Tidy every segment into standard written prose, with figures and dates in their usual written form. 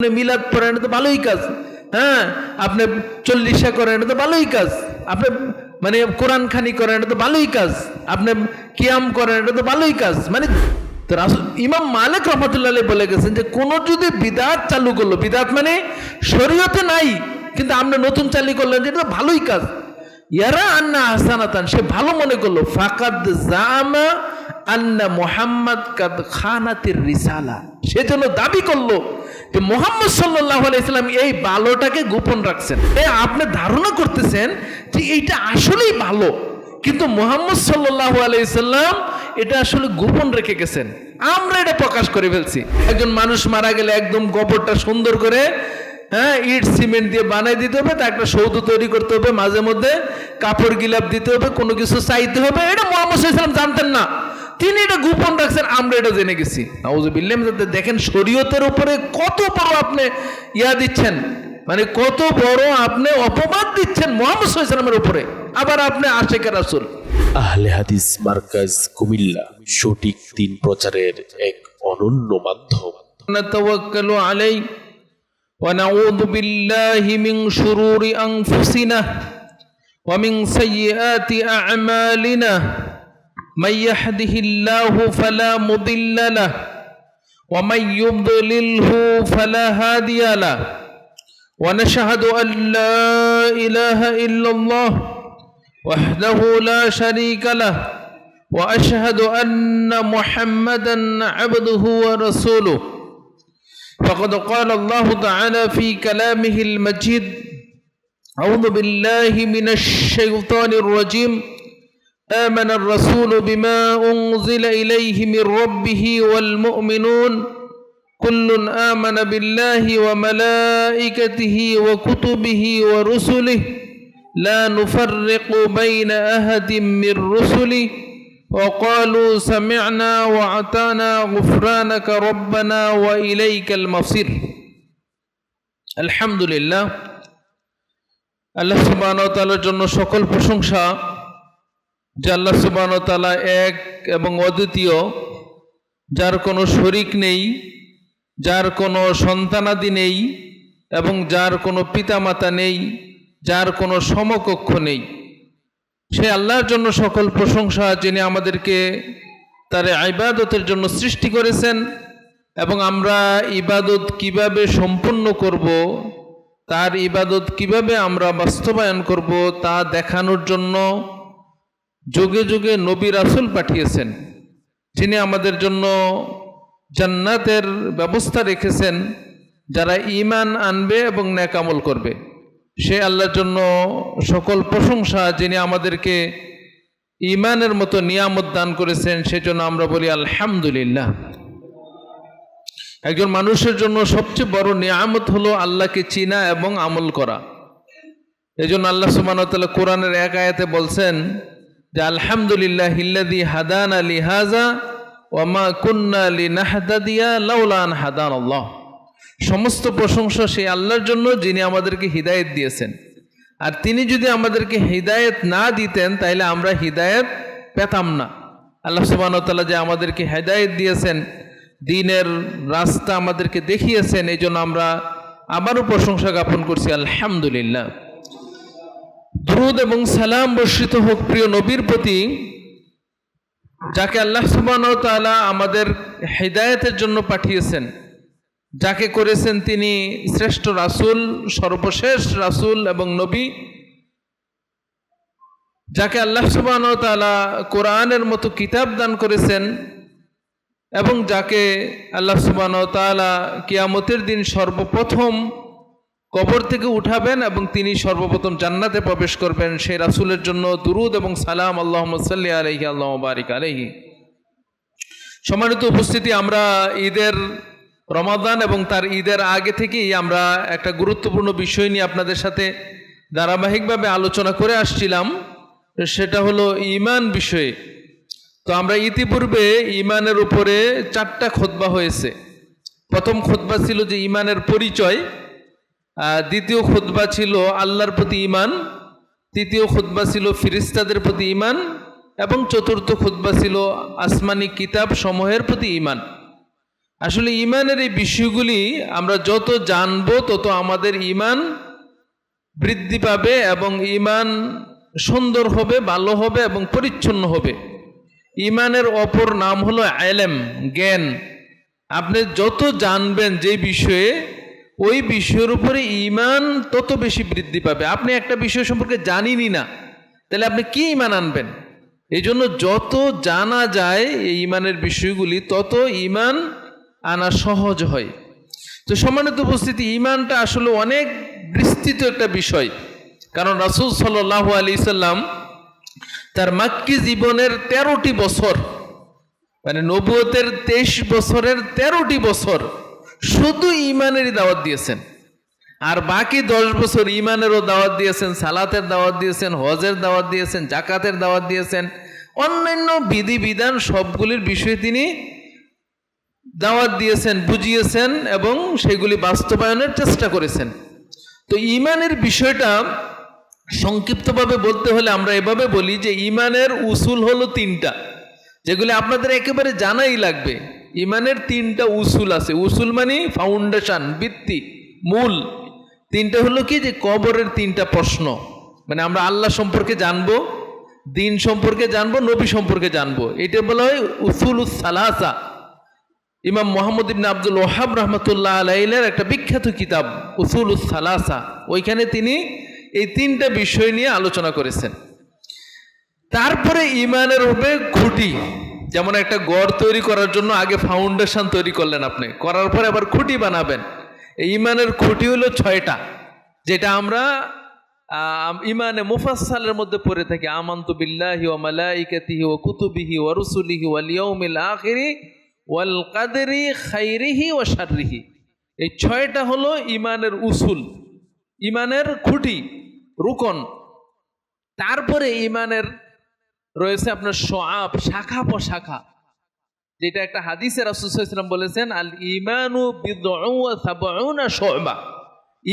মিলাদ পড়েন তো ভালোই কাজ, হ্যাঁ আপনি 40 করেন তো ভালোই কাজ, আপনি মানে কোরআন খানি করেন তো ভালোই কাজ, আপনি কিয়াম করেন এটা তো ভালোই কাজ। মানে ইমাম মালিক রহমতুল্লাহ আলাইহি বলে গেছেন যে কোন যদি বিদআত চালু করলো, বিদআত মানে শরীয়তে নাই কিন্তু আপনি নতুন চালু করলেন, যেটা ভালোই কাজ, ইয়ারা আন্না হাসানাতান, সে ভালো মনে করলো, ফাকাদ জামা আন্না মুহাম্মদ কাদ খানাতির রিসালা, সে যেন দাবি করলো যে মুহাম্মদ সাল্লাল্লাহু আলাইহি সাল্লাম এই ভালোটাকে গোপন রাখছেন। আপনি ধারণা করতেছেন যে এইটা আসলেই ভালো, কিন্তু মুহাম্মদ সাল্লাল্লাহু আলাইহি সাল্লাম এটা আসলে গোপন রেখে গেছেন, আমরা এটা প্রকাশ করে ফেলছি। একজন মানুষ মারা গেলে একদম কবরটা সুন্দর করে ইট সিমেন্ট দিয়ে বানাই দিতে হবে, তা একটা সৌধ তৈরি করতে হবে, মাঝে মধ্যে কাপড় গিলাপ দিতে হবে, কোনো কিছু চাইতে হবে। এটা মুহাম্মদ সাল্লাল্লাহু আলাইহি সাল্লাম জানতেন না, তিনি এটা গোপন রাখছেন, আমরা এটা জেনে গেছি। নাউযুবিল্লাহ। দেখেন শরীয়তের উপরে কত বড় আপনি দিচ্ছেন, মানে কত বড় আপনি অপবাদ দিচ্ছেন মুহাম্মদ সাল্লাল্লাহু আলাইহি সাল্লামের উপরে, আবার আপনি আশিকে রাসূল। আহলে হাদিস মার্কাজ কুমিল্লা সঠিক দিন প্রচারের এক অনন্য মাধ্যম। নাতাওয়াক্কালু আলাইহি ওয়া নাউযু বিল্লাহি মিন শুরুরি আনফুসিনা ওয়া মিন সাইয়্যাতি আ'মালিনা মান ইয়াহদিহিল্লাহু ফালা মুদিল্লা লাহু ওয়া মান ইউদ্লিলহু ফালা হাদিয়া লাহু ওয়া নাশহাদু আল লা ইলাহা ইল্লাল্লাহ وحده لا شريك له وأشهد أن محمدا عبده ورسوله فقد قال الله تعالى في كلامه المجيد أعوذ بالله من الشيطان الرجيم آمن الرسول بما أنزل إليه من ربه والمؤمنون كل آمن بالله وملائكته وكتبه ورسله لا نفرق بين أحد من رسله وقالوا سمعنا وأطعنا غفرانك ربنا وإليك المصير। আলহামদুলিল্লাহ, আল্লাহ সুবহানাহু ওয়া তাআলার জন্য সকল প্রশংসা, যে আল্লাহ সুবহানাহু ওয়া তাআলা এক এবং অদ্বিতীয়, যার কোনো শরীক নেই, যার কোনো সন্তানাদি নেই এবং যার কোনো পিতামাতা নেই, যার কোনো সমকক্ষ নেই। সে আল্লাহর জন্য সকল প্রশংসা, যিনি আমাদেরকে তার ইবাদতের জন্য সৃষ্টি করেছেন এবং আমরা ইবাদত কিভাবে সম্পূর্ণ করব, তার ইবাদত কিভাবে আমরা বাস্তবায়ন করব তা দেখানোর জন্য যুগে যুগে নবী রাসূল পাঠিয়েছেন, যিনি আমাদের জন্য জান্নাতের ব্যবস্থা রেখেছেন যারা ঈমান আনবে এবং নেক আমল করবে। সে আল্লাহর জন্য সকল প্রশংসা, যিনি আমাদেরকে ঈমানের মতো নিয়ামত দান করেছেন, সেজন্য আমরা বলি আলহামদুলিল্লাহ। একজন মানুষের জন্য সবচেয়ে বড় নিয়ামত হলো আল্লাহকে চিনা এবং আমল করা। এজন্য আল্লাহ সুবহানাহু ওয়া তাআলা কোরআনের এক আয়াতে বলছেন যে আলহামদুলিল্লাহিল্লাযী হাদানা লিহাযা ওয়া মা কুন্না লিনাহতাদিয়া লাউলা আন হাদানাল্লাহ। সমস্ত প্রশংসা সেই আল্লাহর জন্য, যিনি আমাদেরকে হিদায়েত দিয়েছেন, আর তিনি যদি আমাদেরকে হিদায়েত না দিতেন তাহলে আমরা হিদায়েত পেতাম না। আল্লাহ সুবহানাহু ওয়া তাআলা যে আমাদেরকে হিদায়েত দিয়েছেন, দ্বীনের রাস্তা আমাদেরকে দেখিয়েছেন, এই জন্য আমরা আবারও প্রশংসা জ্ঞাপন করছি আলহামদুলিল্লাহ। দুরূদ এবং সালাম বর্ষিত হোক প্রিয় নবীর প্রতি, যাকে আল্লাহ সুবহানাহু ওয়া তাআলা আমাদের হিদায়েতের জন্য পাঠিয়েছেন, যাকে করেছেন তিনি শ্রেষ্ঠ রাসূল, সর্বশেষ রাসূল এবং নবী, যাকে আল্লাহ সুবহানাহু ওয়া তাআলা কোরআনের মতো কিতাব দান করেছেন এবং যাকে আল্লাহ সুবহানাহু ওয়া তাআলা কিয়ামতের দিন সর্বপ্রথম কবর থেকে উঠাবেন এবং তিনি সর্বপ্রথম জান্নাতে প্রবেশ করবেন। সেই রাসূলের জন্য দুরূদ এবং সালাম, আল্লাহুম্মা সাল্লি আলাইহি আল্লাহুম্মা বারিক আলাইহি। সম্মানিত উপস্থিতি, আমরা ঈদের রমাদান এবং তার ঈদের আগে থেকেই আমরা একটা গুরুত্বপূর্ণ বিষয় নিয়ে আপনাদের সাথে ধারাবাহিকভাবে আলোচনা করে আসছিলাম, সেটা হলো ঈমান বিষয়ে। তো আমরা ইতিপূর্বে ঈমানের উপরে 4টা খুতবা হয়েছে। প্রথম খুতবা ছিল যে ঈমানের পরিচয়, দ্বিতীয় খুতবা ছিল আল্লাহর প্রতি ঈমান, তৃতীয় খুতবা ছিল ফেরেশতাদের প্রতি ঈমান এবং চতুর্থ খুতবা ছিল আসমানি কিতাব সমূহের প্রতি ঈমান। আসলে ইমানের এই বিষয়গুলি আমরা যত জানবো তত আমাদের ইমান বৃদ্ধি পাবে এবং ইমান সুন্দর হবে, ভালো হবে এবং পরিচ্ছন্ন হবে। ইমানের অপর নাম হলো ইলম, জ্ঞান। আপনি যত জানবেন যে বিষয়ে, ওই বিষয়ের উপরে ইমান তত বেশি বৃদ্ধি পাবে। আপনি একটা বিষয় সম্পর্কে জানেনই না, তাহলে আপনি কি ইমান আনবেন? এই জন্য যত জানা যায় এই ইমানের বিষয়গুলি, তত ইমান আনা সহজ হয়। তো সম্মানিত উপস্থিতি, ইমানটা আসলে অনেক বিস্তৃত একটা বিষয়। কারণ রাসূল সাল্লাল্লাহু আলাইহি সাল্লাম তার মাক্কি জীবনের 13টি বছর, মানে নবুয়তের 23 বছরের 13টি বছর শুধু ইমানেরই দাওয়াত দিয়েছেন। আর বাকি 10 বছর ইমানেরও দাওয়াত দিয়েছেন, সালাতের দাওয়াত দিয়েছেন, হজের দাওয়াত দিয়েছেন, জাকাতের দাওয়াত দিয়েছেন, অন্যান্য বিধিবিধান সবগুলির বিষয়ে তিনি দাওয়াত দিয়েছেন, বুঝিয়েছেন এবং সেগুলি বাস্তবায়নের চেষ্টা করেছেন। তো ইমানের বিষয়টা সংক্ষিপ্তভাবে বলতে হলে আমরা এভাবে বলি যে ইমানের উসুল হলো 3টা, যেগুলি আপনাদের একেবারে জানাই লাগবে। ইমানের 3টা উসুল আছে। উসুল মানে ফাউন্ডেশন, ভিত্তি, মূল। 3টা হলো কি, যে কবরের 3টা প্রশ্ন, মানে আমরা আল্লাহ সম্পর্কে জানবো, দিন সম্পর্কে জানবো, নবী সম্পর্কে জানবো। এটা বলা হয় উসুলুস সালাসা। ইমাম মুহাম্মদ ইবনে আব্দুল ওয়াহাব রাহমাতুল্লাহ আলাইহির একটা বিখ্যাত কিতাব উসুলুস সালাসা, ওইখানে তিনি এই 3টা বিষয় নিয়ে আলোচনা করেছেন। তারপরে ইমানের হবে খুঁটি। যেমন একটা ঘর তৈরি করার জন্য আগে ফাউন্ডেশন তৈরি করলেন আপনি, করার পরে আবার খুঁটি বানাবেন। এই ইমানের খুঁটি হলো 6টা, যেটা আমরা ইমানে মুফাসসালের মধ্যে পড়ে থাকি। আমানতু বিল্লাহি ওয়া মালাইকাতিহি ওয়া কুতুবিহি ওয়া রুসুলিহি ওয়াল ইয়াউমিল আখিরি ওয়াল কাদরি খাইরিহি ওয়া শাররিহি। এই 6টা হলো ইমানের উসুল, ইমানের খুঁটি, রুকন। তারপরে ইমানের রয়েছে আপনার শোআব, শাখা প্রশাখা, যেটা একটা হাদিসে রাসূল সাল্লাল্লাহু আলাইহি ওয়াসাল্লাম বলেছেন, আল ঈমানু বিদউ ওয়া সাবউনা শু'বা।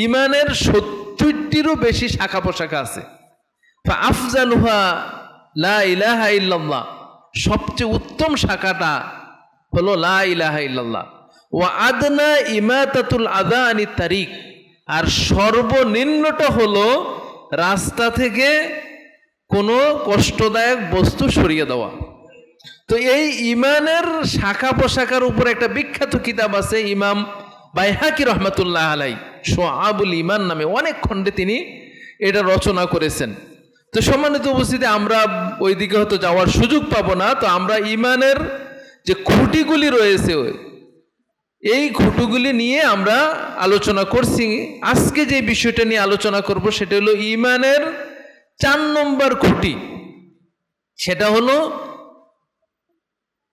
ইমানের 70টিরও বেশি শাখা প্রশাখা আছে। ফাআফজালুহা লা ইলাহা ইল্লাল্লাহ। সবচেয়ে উত্তম শাখাটা হলো লা ইলাহা ইল্লাল্লাহ। ওয়া আদনা ইমাতাতুল আযা আনিত তারিক। আর সর্বনিম্নটা হলো রাস্তা থেকে কোনো কষ্টদায়ক বস্তু সরিয়ে দেওয়া। তো এই ইমানের শাখা প্রশাখার উপর একটা বিখ্যাত কিতাব আছে ইমাম বাইহাকি রহমাতুল্লাহ আলাইহি, শুআবুল ঈমান নামে, অনেক খণ্ডে তিনি এটা রচনা করেছেন। তো সম্মানিত উপস্থিতি, আমরা ওইদিকে হয়তো যাওয়ার সুযোগ পাবো না। তো আমরা ইমানের যে খুঁটিগুলি রয়েছে, এই খুঁটিগুলি নিয়ে আমরা আলোচনা করছি। আজকে যে বিষয়টা নিয়ে আলোচনা করব সেটা হলো ইমানের 4 নম্বর খুঁটি। সেটা হলো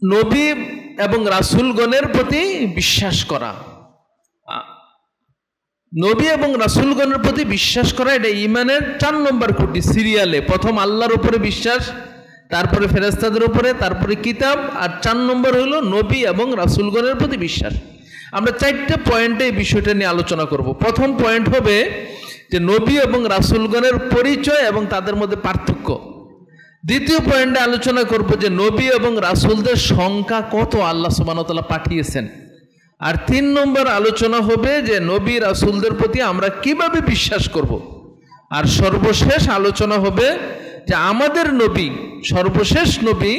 নবী এবং রাসূলগণের প্রতি বিশ্বাস করা। নবী এবং রাসূলগণের প্রতি বিশ্বাস করা, এটা ইমানের 4 নম্বর খুঁটি সিরিয়ালে। প্রথম আল্লাহর উপরে বিশ্বাস, তারপরে ফেরেশতাদের উপরে, তারপরে কিতাব, আর 4 নম্বর হলো নবী এবং রাসূলগণের প্রতি বিশ্বাস। আমরা 4টা পয়েন্টে এই বিষয়টা নিয়ে আলোচনা করব। প্রথম পয়েন্ট হবে যে নবী এবং রাসূলগণের পরিচয় এবং তাদের মধ্যে পার্থক্য। দ্বিতীয় পয়েন্টে আলোচনা করব যে নবী এবং রাসূলদের সংখ্যা কত আল্লাহ সুবহানাহু ওয়া তাআলা পাঠিয়েছেন। আর 3 নম্বর আলোচনা হবে যে নবী রাসূলদের প্রতি আমরা কিভাবে বিশ্বাস করব। আর সর্বশেষ আলোচনা হবে যে আমাদের নবী, সর্বশেষ নবী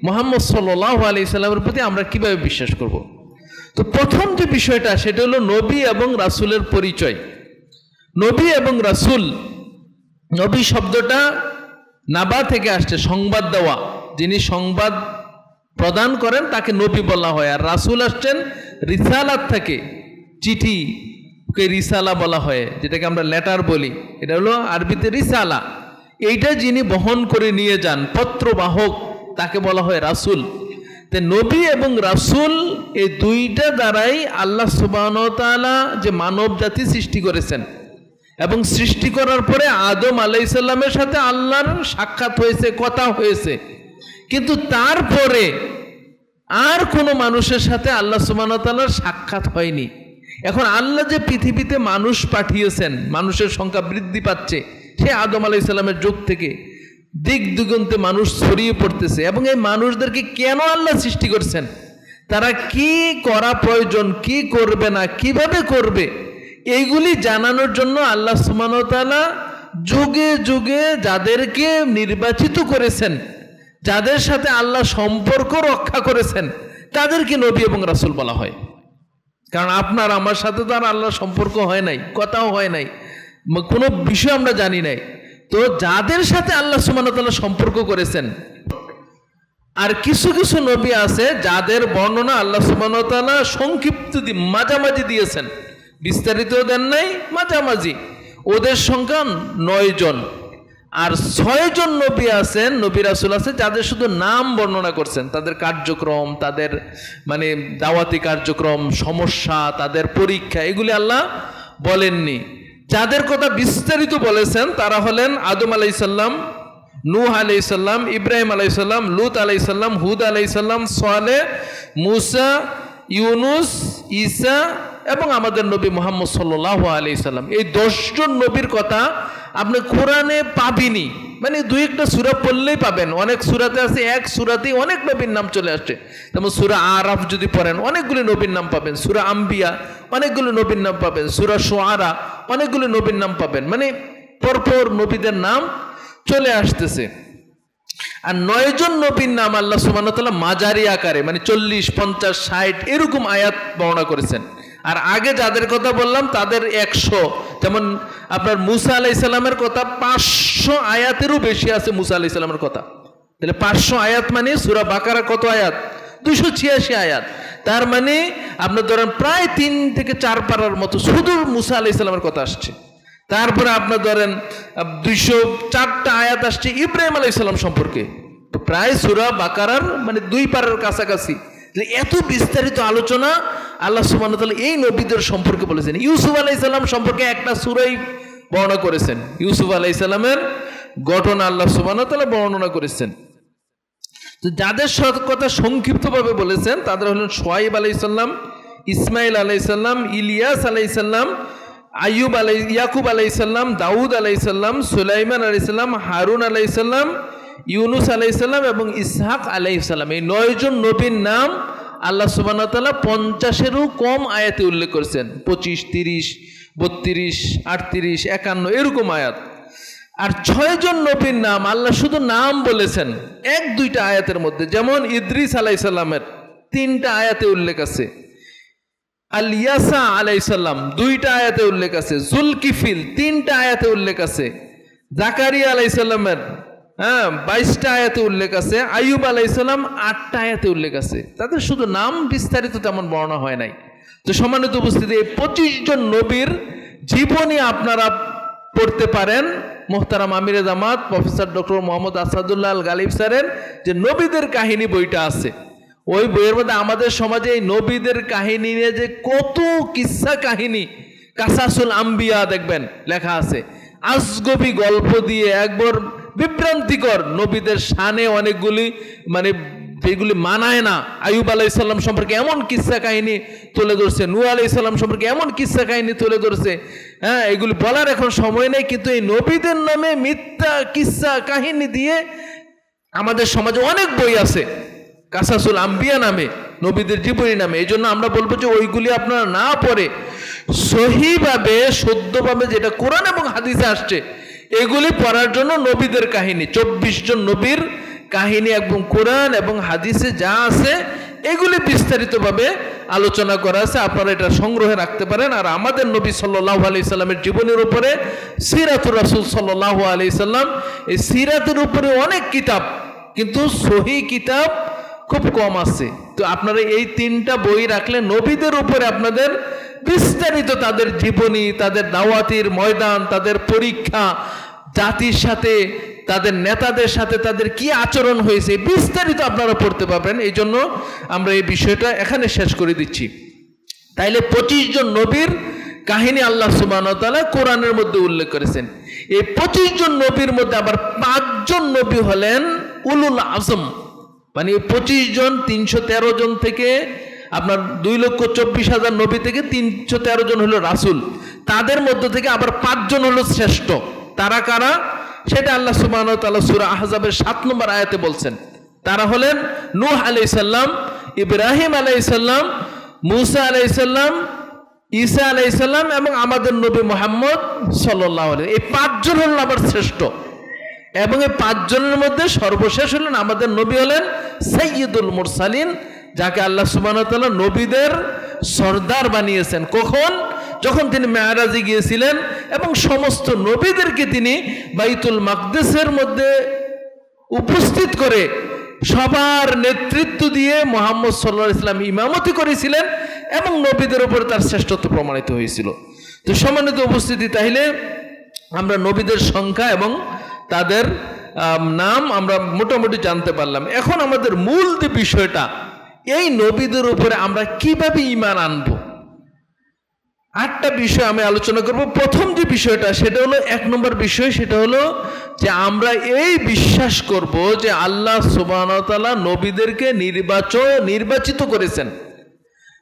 মুহাম্মদ সাল্লাল্লাহু আলাইহি সাল্লামের প্রতি আমরা কিভাবে বিশ্বাস করব। তো প্রথম যে বিষয়টা সেটা হলো নবী এবং রাসূলের পরিচয়। নবী এবং রাসূল, নবী শব্দটা নাবা থেকে আসছে, সংবাদ দেওয়া। যিনি সংবাদ প্রদান করেন তাকে নবী বলা হয়। আর রাসূল আসছেন রিসালাত থেকে, চিঠিকে রিসালা বলা হয়, যেটাকে আমরা লেটার বলি। এটা হলো আরবিতে রিসালা। এইটা যিনি বহন করে নিয়ে যান, পত্রবাহক, তাকে বলা হয় রাসূল। তো নবী এবং রাসূল এই 2টা দ্বারাই আল্লাহ সুবহানাহু ওয়া তাআলা যে মানব জাতি সৃষ্টি করেছেন, এবং সৃষ্টি করার পরে আদম আলাইহিস সালামের সাথে আল্লাহর সাক্ষাৎ হয়েছে, কথা হয়েছে। কিন্তু তারপরে আর কোনো মানুষের সাথে আল্লাহ সুবহানাহু ওয়া তাআলার সাক্ষাৎ হয়নি। এখন আল্লাহ যে পৃথিবীতে মানুষ পাঠিয়েছেন, মানুষের সংখ্যা বৃদ্ধি পাচ্ছে, সে আদম আলাইহিস সালামের যুগ থেকে দিক দিগন্তে মানুষ ছড়িয়ে পড়তেছে। এবং এই মানুষদেরকে কেন আল্লাহ সৃষ্টি করছেন? তারা কি করা প্রয়োজন, কি করবে না, কিভাবে করবে, এইগুলি জানানোর জন্য আল্লাহ সুবহানাহু ওয়া তাআলা যুগে যুগে যাদেরকে নির্বাচিত করেছেন, যাদের সাথে আল্লাহ সম্পর্ক রক্ষা করেছেন, তাদেরকে নবী এবং রাসূল বলা হয়। কারণ আপনার আমার সাথে তো আর আল্লাহর সম্পর্ক হয় নাই, কথাও হয় নাই, কোনো বিষয় আমরা জানি নাই। তো যাদের সাথে আল্লাহ সুবহানাহু ওয়া তাআলা সম্পর্ক করেছেন, আর কিছু কিছু নবী আছে যাদের বর্ণনা আল্লাহ সুবহানাহু ওয়া তাআলা সংক্ষিপ্ত মাঝামাঝি দিয়েছেন, বিস্তারিত দেন নাই, মাঝামাঝি। ওদের সংখ্যা 9 জন। আর 6 জন নবী আছেন, নবী রাসূল আছে যাদের শুধু নাম বর্ণনা করছেন, তাদের কার্যক্রম, তাদের মানে দাওয়াতি কার্যক্রম, সমস্যা, তাদের পরীক্ষা, এগুলি আল্লাহ বলেননি। যাদের কথা বিস্তারিত বলেছেন তারা হলেন আদম আলাইহিস সালাম, নূহ আলাইহিস সালাম, ইব্রাহিম আলাইহিস সালাম, লূত আলাইহিস সালাম, হুদ আলাইহিস সালাম, সালেহ, মূসা, ইউনুস, ঈসা এবং আমাদের নবী মুহাম্মদ সাল্লাল্লাহু আলাইহি সাল্লাম। এই 10 জন নবীর কথা আপনি কোরআনে পাবেনই, মানে দুই একটা সূরা পড়লেই পাবেন। অনেক সূরাতে আছে, এক সূরাতেই অনেক নবীর নাম চলে আসছে। যেমন সূরা আরাফ যদি পড়েন অনেকগুলি নবীর নাম পাবেন, সূরা আম্বিয়া অনেকগুলো নবীর নাম পাবেন, সূরা শুআরা অনেকগুলো নবীর নাম পাবেন, মানে পরপর নবীদের নাম চলে আসতেছে। আর 9 জন নবীর নাম আল্লাহ সুবহানাহু ওয়া তাআলা মাজারি আকারে, মানে 40, 50, 60 এরকম আয়াত বর্ণনা করেছেন। আর আগে যাদের কথা বললাম তাদের 100, যেমন আপনার মূসা আলাইহিস সালামের কথা 500 আয়াতেরও বেশি আছে। মূসা আলাইহিস সালামের কথা তাহলে 500 আয়াত মানে সূরা বাকারা কত আয়াত? 286 আয়াত। তার মানে আপনি ধরেন প্রায় 3 থেকে 4 পারার মতো শুধু মূসা আলাইহিস সালামের কথা আসছে। তারপরে আপনার ধরেন 204টা আয়াত আসছে ইব্রাহিম আলাইহিস সালাম সম্পর্কে, তো প্রায় সূরা বাকারার মানে 2 পারার কাছাকাছি। এত বিস্তারিত আলোচনা আল্লাহ সুবহানাহু ওয়া তাআলা এই নবীদের সম্পর্কে বলেছেন। ইউসুফ আলাইহিস সালাম সম্পর্কে একটা সূরাই বর্ণনা করেছেন, ইউসুফ আলাইহিস সালামের ঘটনা আল্লাহ সুবহানাহু ওয়া তাআলা বর্ণনা করেছেন। তো যাদের কথা সংক্ষিপ্তভাবে বলেছেন তাদের হলেন শুআয়ব আলাইহিস সালাম, ইসমাইল আলাইহিস সালাম, ইলিয়াস আলাইহিস সালাম, ইয়াকুব আলাইহিস সালাম, দাউদ আলাইহিস সালাম, সুলাইমান আলাইহিস সালাম, হারুন আলাইহিস সালাম, ইউনুস আলাইহিস সালাম এবং ইসহাক আলাইহিস সালাম। এই 9 জন নবীর নাম আল্লাহ সুবহানাহু ওয়া তাআলা 50-এরও কম আয়াতে উল্লেখ করেছেন। 25, 30, 32, 38, 51 এরকম আয়াত। আর 6 জন নবীর নাম আল্লাহ শুধু নাম বলেছেন 1-2টা আয়াতের মধ্যে, যেমন ইদ্রিস আলাইহিস সালামের 3টা আয়াতে উল্লেখ আছে, আলিয়াসা আলাইহিস সালাম 2টা আয়াতে উল্লেখ আছে, জুলকিফিল 3টা আয়াতে উল্লেখ আছে, জাকারিয়া আলাইহিস সালামের 22টা আয়াতে উল্লেখ আছে, আইয়ুব আলাইহিস সালাম 8টা আয়াতে উল্লেখ আছে। তাদের শুধু নাম বিস্তারিত তেমন বর্ণনা হয় নাই। তো সম্মানিত উপস্থিতি, এই 25 জন নবীর জীবনী আপনারা পড়তে পারেন মোহতারাম আমিরে জামাত প্রফেসর ডক্টর মোহাম্মদ আসাদুল্লাহ আল গালিব স্যারের যে নবীদের কাহিনী বইটা আছে। ওই বইয়ের মধ্যে আমাদের সমাজে এই নবীদের কাহিনী নিয়ে যে কত কিসসা কাহিনী, কাসাসুল আম্বিয়া দেখবেন লেখা আছে, আজগবি গল্প দিয়ে একবার বিভ্রান্তিকর নবীদের শানে অনেকগুলি মানে যেগুলি মানায় না। আইয়ুব আলাইহিস সালাম সম্পর্কে এমন কিসসা কাহিনী তুলে ধরছে, নূহ আলাইহিস সালাম সম্পর্কে এমন কিসসা কাহিনী তুলে ধরছে, এগুলি বলার এখন সময় নেই। কিন্তু এই নবীদের নামে মিথ্যা কিসসা কাহিনী দিয়ে আমাদের সমাজে অনেক বই আছে কাসাসুল আম্বিয়া নামে, নবীদের জীবনী নামে। এই জন্য আমরা বলবো যে ওইগুলি আপনারা না পড়ে সহিভাবে শুদ্ধভাবে যেটা কোরআন এবং হাদিসে আসছে এগুলি পড়ার জন্য নবীদের কাহিনী 24 জন নবীর কাহিনী এবং কোরআন এবং হাদিসে যা আছে এগুলি বিস্তারিতভাবে আলোচনা করা আছে, আপনারা এটা সংগ্রহে রাখতে পারেন। আর আমাদের নবী সাল্লাল্লাহু আলাইহি সাল্লামের জীবনের উপরে সিরাতুর রাসূল সাল্লাল্লাহু আলাইহি সাল্লাম, এই সিরাতের উপরে অনেক কিতাব, কিন্তু সহিহ কিতাব খুব কম আছে। তো আপনারা এই 3টা বই রাখলে নবীদের উপরে আপনাদের বিস্তারিত তাদের জীবনী, তাদের দাওয়াতির ময়দান, তাদের পরীক্ষা, জাতির সাথে তাদের নেতাদের সাথে তাদের কি আচরণ হয়েছে বিস্তারিত আপনারা পড়তে পারবেন। এই জন্য আমরা এই বিষয়টা এখানে শেষ করে দিচ্ছি। তাইলে 25 জন নবীর কাহিনী আল্লাহ সুবহানাহু ওয়া তাআলা কোরআনের মধ্যে উল্লেখ করেছেন। এই 25 জন নবীর মধ্যে আবার 5 জন নবী হলেন উলুল আজম, মানে 25 জন 313 জন থেকে আপনার 2,24,000 নবী থেকে 313 জন হলো রাসূল, তাদের মধ্য থেকে আবার 5 জন হলো শ্রেষ্ঠ। তারা কারা সেটা আল্লাহ সুবহানাহু ওয়া তাআলা সূরা আহজাবের 7 নম্বর আয়াতে বলছেন। তারা হলেন নূহ আলাইহিস সালাম, ইব্রাহিম আলাইহিস সালাম, মুসা আলাইহিস সালাম, ঈসা আলাইহিস সালাম এবং আমাদের নবী মুহাম্মদ সাল্লাল্লাহু আলাইহি। এই পাঁচজন হলেন আবার শ্রেষ্ঠ, এবং এই পাঁচজনের মধ্যে সর্বশেষ হলেন আমাদের নবী, হলেন সাইয়্যিদুল মুরসালিন, যাকে আল্লাহ সুবহানাহু ওয়া তাআলা নবীদের সর্দার বানিয়েছেন। কখন? যখন তিনি মেরাজে গিয়েছিলেন এবং সমস্ত নবীদেরকে তিনি বাইতুল মাকদিসের মধ্যে উপস্থিত করে সবার নেতৃত্ব দিয়ে মুহাম্মদ সাল্লাল্লাহু আলাইহি ওয়াসাল্লাম ইমামতি করেছিলেন এবং নবীদের উপর তার শ্রেষ্ঠত্ব প্রমাণিত হয়েছিল। তো সম্মানিত উপস্থিতি, তাহলে আমরা নবীদের সংখ্যা এবং তাদের নাম আমরা মোটামুটি জানতে পারলাম। এখন আমাদের মূল যে বিষয়টা, এই নবীদের উপরে আমরা কিভাবে ঈমান আনবো, 8টা বিষয় আমি আলোচনা করব। প্রথম যে বিষয়টা সেটা হলো 1 নম্বর বিষয়, সেটা হলো যে আমরা এই বিশ্বাস করব যে আল্লাহ সুবহানাহু ওয়া তাআলা নবীদেরকে নির্বাচিত করেছেন,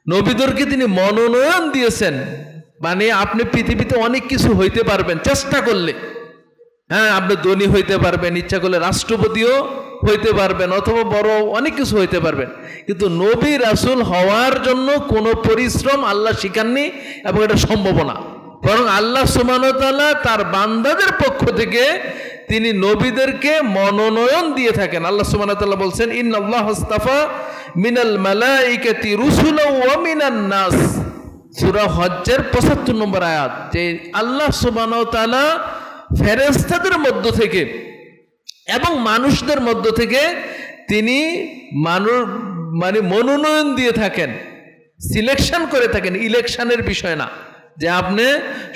নবীদেরকে তিনি মনোনয়ন দিয়েছেন। মানে আপনি পৃথিবীতে অনেক কিছু হইতে পারবেন চেষ্টা করলে, হ্যাঁ, আপনি ধনী হইতে পারবেন, ইচ্ছা করলে রাষ্ট্রপতিও হইতে পারবেন, অথবা বড় অনেক কিছু হইতে পারবেন, কিন্তু নবী রাসূল হওয়ার জন্য কোনো পরিশ্রম আল্লাহ শিখাননি এবং এটা সম্ভব না। বরং আল্লাহ সুবহানাহু ওয়া তাআলা তার বান্দাদের পক্ষ থেকে তিনি নবীদেরকে মনোনয়ন দিয়ে থাকেন। আল্লাহ সুবহানাহু ওয়া তাআলা বলছেন, ইন্নাল্লাহা আস্তাফা মিনাল মালাইকাতি রুসুলাও ওয়া মিনান নাস, সূরা হজ্জের 75 নম্বর আয়াত, যে আল্লাহ সুবহানাহু ওয়া তাআলা ফেরেশতাদের মধ্য থেকে এবং মানুষদের মধ্য থেকে তিনি মানে মনোনয়ন দিয়ে থাকেন, সিলেকশন করে থাকেন। ইলেকশনের বিষয় না যে আপনি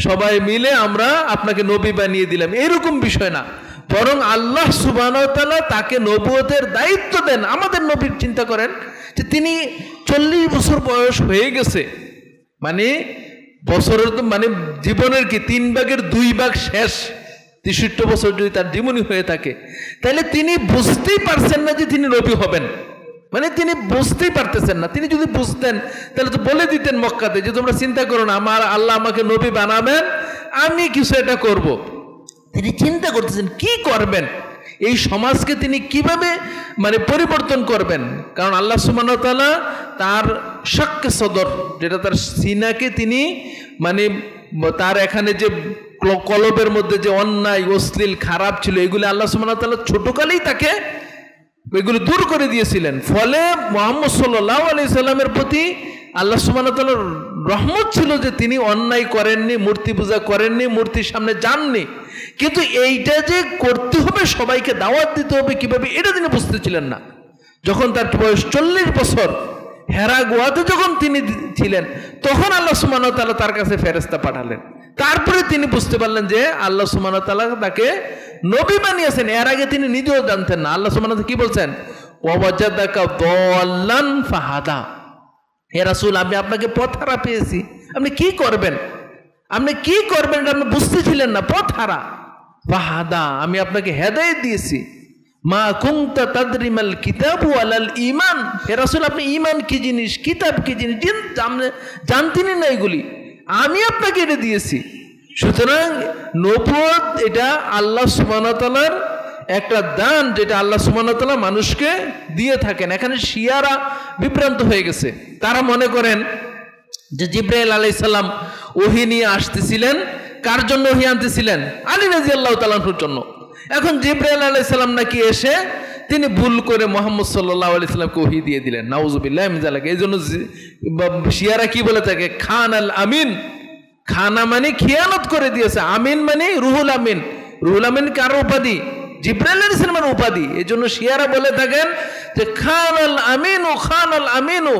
সবাই মিলে আমরা আপনাকে নবী বানিয়ে দিলাম, এরকম বিষয় না। বরং আল্লাহ সুবহানাহু ওয়া তাআলা তাকে নবুয়তের দায়িত্ব দেন। আমাদের নবীর চিন্তা করেন যে তিনি 40 বছর বয়স হয়ে গেছে, মানে বছরের তো মানে জীবনের কি 3/2 শেষ, 63 বছর যদি তার জীবনী হয়ে থাকে, তাহলে তিনি বুঝতেই পারছেন না যে তিনি নবী হবেন। মানে তিনি বুঝতেই পারতেছেন না। তিনি যদি বুঝতেন তাহলে তো বলে দিতেন মক্কাতে যে তোমরা চিন্তা করো না, আমার আল্লাহ আমাকে নবী বানাবেন, আমি কিছু এটা করব। তিনি চিন্তা করতেছেন কি করবেন, এই সমাজকে তিনি কিভাবে মানে পরিবর্তন করবেন। কারণ আল্লাহ সুবহানাহু ওয়া তাআলা তার শাক্কে সদর, যেটা তার সিনাকে তিনি মানে তার এখানে যে কলবের মধ্যে যে অন্যায় অশ্লীল খারাপ ছিল, এগুলি আল্লাহ সুবহানাহু ওয়া তাআলা ছোটকালেই তাকে এগুলি দূর করে দিয়েছিলেন। ফলে মুহাম্মদ সাল্লাল্লাহু আলাইহি সাল্লামের প্রতি আল্লাহ সুবহানাহু ওয়া তাআলার রহমত ছিল যে তিনি অন্যায় করেননি, মূর্তি পূজা করেননি, মূর্তির সামনে যাননি। কিন্তু এইটা যে করতে হবে, সবাইকে দাওয়াত দিতে হবে কিভাবে, এটা তিনি বুঝতেছিলেন না। যখন তার বয়স 40 বছর, হেরা গুহাতে যখন তিনি ছিলেন, তখন আল্লাহ সুবহানাহু ওয়া তাআলা তার কাছে ফেরেশতা পাঠালেন। তারপরে তিনি বুঝতে পারলেন যে আল্লাহ সুবহানাহু ওয়া তাআলা তাকে নবী বানিয়েছেন। এর আগে তিনি নিজেও জানতেন না। আল্লাহ সুবহানাহু ওয়া তাআলা কি বলছেন, ওয়াজাদাকা দাল্লান ফাহাদা, হে রাসূল আমি আপনাকে পথহারা পেয়েছি, আপনি কি করবেন, আপনি কি করবেন এটা আপনি বুঝতেছিলেন না, পথহারা। ফাহাদা, আমি আপনাকে হেদায়েত দিয়েছি। মা কুনতা তাদরিমাল কিতাবু আলাল ঈমান, হে রাসূল আপনি ঈমান কি জিনিস, কিতাব কি জিনিস জানতেনই না, এগুলি আমি আপনাকে এটা দিয়েছি। সুতরাং নবুয়ত এটা আল্লাহ সুবহানাহু ওয়া তাআলার একটা দান, যেটা আল্লাহ সুবহানাহু ওয়া তাআলা মানুষকে দিয়ে থাকেন। এখানে শিয়ারা বিভ্রান্ত হয়ে গেছে। তারা মনে করেন যে জিবরাইল আলাইহিস সালাম ওহী নিয়ে আসতেছিলেন, কার জন্য ওহী আনতেছিলেন? আলী রাদিয়াল্লাহু তাআলার জন্য। এখন জিবরাইল আলাইহিস সালাম নাকি এসে তিনি ভুল করে মুহাম্মদ সাল্লাল্লাহু আলাইহি সাল্লামকে ওহী দিয়ে দিলেন, নাউযুবিল্লাহি মিন যালিক। এই জন্য শিয়ারা কি বলে থাকে, খান আল আমিন, খানা মানে খিয়ানত করে দিয়েছে, আমিন মানে রুহুল আমিন। রুহুল আমিন কার উপাধি? জিবরাইল আলাইহিস সালামের উপাধি। এই জন্য শিয়ারা বলে থাকেন যে খান আল আমিনু, খান আল আমিনু।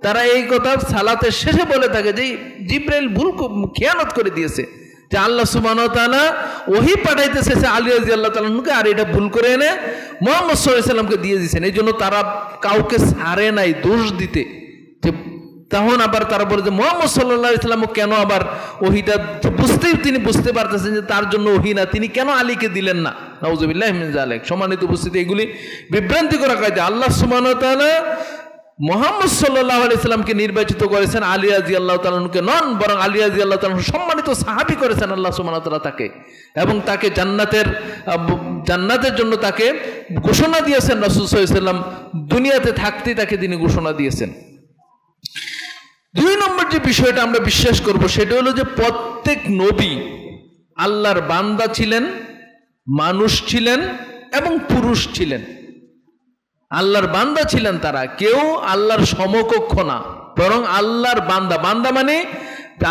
তারা এই কথা সালাতের শেষে বলে থাকে যে জিবরাইল ভুল খিয়ানত করে দিয়েছে, যে আল্লাহ সুবহানাহু ওয়া তাআলা ওহী পাঠাইতেছে আলী রাদিয়াল্লাহু তাআলা আনহুকে, আর এটা ভুল করে এনে মুহাম্মদ সাল্লাল্লাহু আলাইহি সাল্লামকে দিয়ে দিয়েছেন। এই জন্য তারা কাউকে ছাড়ে নাই দোষ দিতে। তখন আবার তারা বলে যে মুহাম্মদ সাল্লাল্লাহু আলাইহি সাল্লাম কেন আবার ওহীটা তিনি বুঝতে পারতেছেন যে তার জন্য ওহী না, তিনি কেন আলীকে দিলেন না, নাউযুবিল্লাহি মিন যালিক। সম্মানিত উপস্থিতি, এগুলি বিভ্রান্তিকর কায়দা। আল্লাহ সুবহানাহু ওয়া তাআলা মুহাম্মদ সাল্লাল্লাহু আলাইহি সাল্লামকে নির্বাচিত করেছেন, আলী রাদিয়াল্লাহু তাআলা আনহুকে নন, বরং আলী রাদিয়াল্লাহু তাআলা আনহু সম্মানিত সাহাবী করেছেন আল্লাহ সুবহানাহু ওয়া তাআলা তাকে, এবং তাকে জান্নাতের জন্য তাকে ঘোষণা দিয়েছেন। রাসূল সাল্লাল্লাহু আলাইহি সাল্লাম দুনিয়াতে থাকতেই তাকে তিনি ঘোষণা দিয়েছেন। 2 নম্বর যে বিষয়টা আমরা বিশ্বাস করব সেটা হলো যে প্রত্যেক নবী আল্লাহর বান্দা ছিলেন, মানুষ ছিলেন এবং পুরুষ ছিলেন। আল্লাহর বান্দা ছিলেন তারা, কেউ আল্লাহর সমকক্ষ না, বরং আল্লাহর বান্দা। বান্দা মানে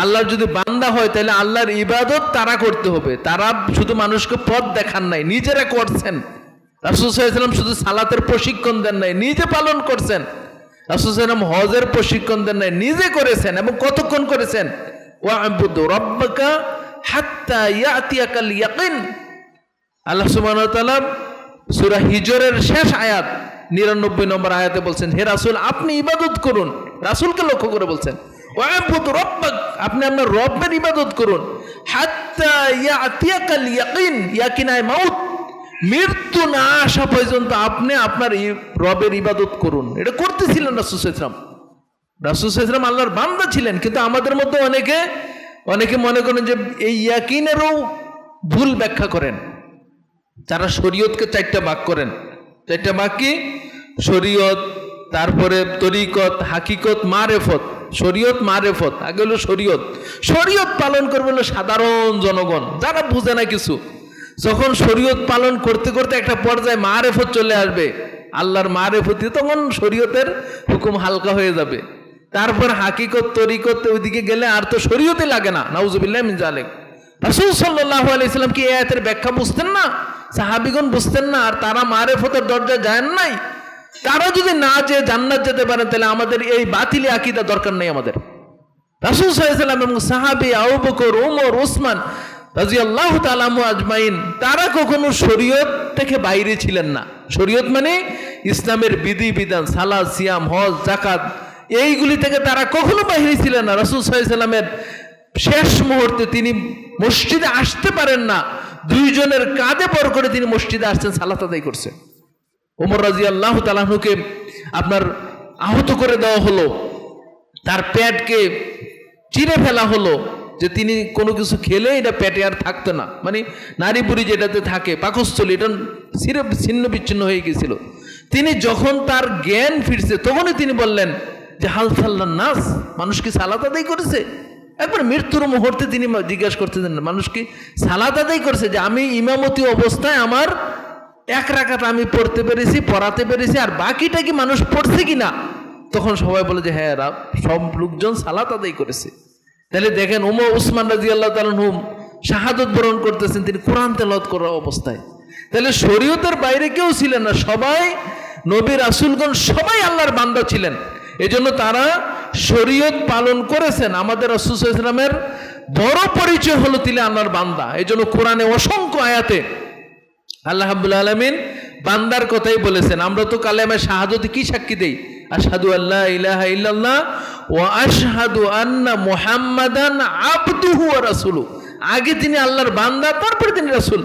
আল্লাহর যদি বান্দা হয় তাহলে আল্লাহর ইবাদত তারা করতে হবে। তারা শুধু মানুষকে পথ দেখান নাই, নিজেরা করছেন। রাসূল সাল্লাল্লাহু আলাইহি ওয়াসাল্লাম শুধু সালাতের প্রশিক্ষণ দেন নাই, নিজে পালন করছেন। রাসূল সাল্লাল্লাহু আলাইহি ওয়াসাল্লাম হজের প্রশিক্ষণ দেন নাই, নিজে করেছেন। এবং কতক্ষণ করেছেন? ওয়া'বুদু রাব্বাকা হাত্তা ইয়াতিয়াকাল ইয়াকিন। আল্লাহ সুবহানাহু ওয়া তাআলা সূরা হিজরের শেষ আয়াত 99 নম্বর আয়াতে বলছেন, হে রাসূল আপনি ইবাদত করুন। রাসূলকে লক্ষ্য করে বলছেন, ওয়া'বুদু রাব্বাক, আপনি আপনার রবের ইবাদত করুন। হাত্তা ইয়াতিয়াকাল ইয়াকিন, ইয়াকিনায় মাউত, মৃত্যু না আসা পর্যন্ত আপনি আপনার রবের ইবাদত করুন। এটা করতেছিলেন রাসূল সাল্লাল্লাহু আলাইহি ওয়াসাল্লাম। রাসূল সাল্লাল্লাহু আলাইহি ওয়াসাল্লাম আল্লাহর বান্দা ছিলেন। কিন্তু আমাদের মধ্যে অনেকে মনে করেন যে এই ইয়াকিনেরও ভুল ব্যাখ্যা করেন। যারা শরীয়তকে 4টা ভাগ করেন। 4টা ভাগ কি? শরীয়ত, তারপরে তরিকত, হাকিকত, মারেফত। শরীয়ত, মারেফত। আগে হলো শরীয়ত। শরীয়ত পালন করবে হলো সাধারণ জনগণ, যারা বুঝে না কিছু। যখন শরীয়ত পালন করতে করতে একটা পর্যায়ে মারেফত চলে আসবে, আল্লাহর মারেফতি, তখন শরীয়তের হুকুম হালকা হয়ে যাবে। তারপর হাকিকত, তরিকত, ওইদিকে গেলে আর তো শরীয়তে লাগে না। নাউজুবিল্লাহ মিন যালিক। রাসূল সাল্লাল্লাহু আলাইহি সাল্লাম কি এই আয়াতের ব্যাখ্যা বুঝতেন না? সাহাবীগণ বুঝতেন না? আর তারা মারেফতের দরজায় যায় নাই? তারা যদি না যেয়ে জান্নাত যেতে পারেন তাহলে আমাদের এই বাতিলি আকীদা দরকার নেই আমাদের। রাসূল সাল্লাল্লাহু আলাইহি সাল্লাম এবং সাহাবী আবু বকর, ওমর, ওসমান রাদিয়াল্লাহু তাআলা আনহু আজমাইন, তারা কখনো শরীয়ত থেকে বাইরে ছিলেন না। শরীয়ত মানে ইসলামের বিধি বিধান, সালাত, সিয়াম, হজ, যাকাত, এইগুলি থেকে তারা কখনো বাইরে ছিলেন না। রাসূল সাল্লাল্লাহু আলাইহি সাল্লামের শেষ মুহূর্তে তিনি মসজিদে আসতে পারেন না, 2 জনের কাঁধে ভর করে তিনি মসজিদে আসছেন, সালাত আদায় করছেন। ওমর রাদিয়াল্লাহু তাআলা আনহুকে আপনার আহত করে দেওয়া হলো, তার পেটকে চিরে ফেলা হলো, যে তিনি কোনো কিছু খেলে এটা পেটে আর থাকতো না, মানে নারী বুড়ি যেটাতে থাকে পাকস্থলী, এটা ছিন্ন বিচ্ছিন্ন হয়ে গেছিল। তিনি যখন তার জ্ঞান ফিরছে তখনই তিনি বললেন যে হাল সাল্লান নাস, মানুষ কি সালাত আদায় করেছে? একবার মৃত্যুর মুহূর্তে তিনি জিজ্ঞাসা করতেছেন, মানুষ কি সালাত আদায় করেছে? যে আমি ইমামতি অবস্থায় আমার 1 রাকাত আমি পড়তে পেরেছি, পড়াতে পেরেছি, আর বাকিটা কি মানুষ পড়ছে কিনা? তখন সবাই বলে যে হ্যাঁ, সব লোকজন সালাত আদায় করেছে। তাহলে দেখেন, উসমান রাদিয়াল্লাহু তাআলা আনহু শাহাদত বরণ করতেছেন তিনি কোরআন তেলাওয়াত করা অবস্থায়। তাহলে শরীয়তের বাইরে কেউ ছিলেন না, সবাই নবী রাসূলগণ সবাই আল্লাহর বান্দা ছিলেন। এজন্য তারা শরীয়ত পালন করেছেন। আমাদের রাসূল সাল্লাল্লাহু আলাইহি ওয়াসাল্লামের বড় পরিচয় হলো তিনি আল্লাহর বান্দা। এজন্য কোরআনে অসংখ্য আয়াতে আল্লাহ রাব্বুল আলামিন বান্দার কথাই বলেছেন। আমরা তো কালেমা শাহাদাতে কি সাক্ষী দেই? আশহাদু আল্লা ইলাহা ইল্লাল্লাহ ওয়া আশহাদু আন্না মুহাম্মাদান আবদুহু ওয়া রাসূলুহু। আগে তিনি আল্লাহর বান্দা, তারপরে তিনি রাসূল।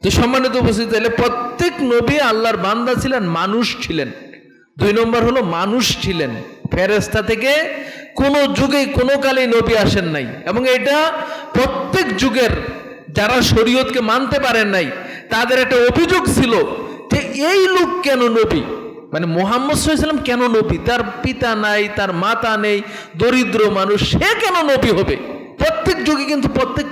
তো সম্মানিত উপস্থিতি, তাহলে প্রত্যেক নবী আল্লাহর বান্দা ছিলেন, মানুষ ছিলেন। 2 নম্বর হলো মানুষ ছিলেন। ফেরেশতা থেকে কোনো যুগে কোনো কালেই নবী আসেন নাই। এবং এটা প্রত্যেক যুগের যারা শরীয়তকে মানতে পারেন নাই তাদের একটা অভিযোগ ছিল যে এই লোক কেন নবী? মানে মুহাম্মদ সাল্লাল্লাহু আলাইহি ওয়াসাল্লাম কেন নবী? তার পিতা নাই, তার মাতা নেই, দরিদ্র মানুষ, সে কেন নবী হবে? প্রত্যেক যুগে কিন্তু প্রত্যেক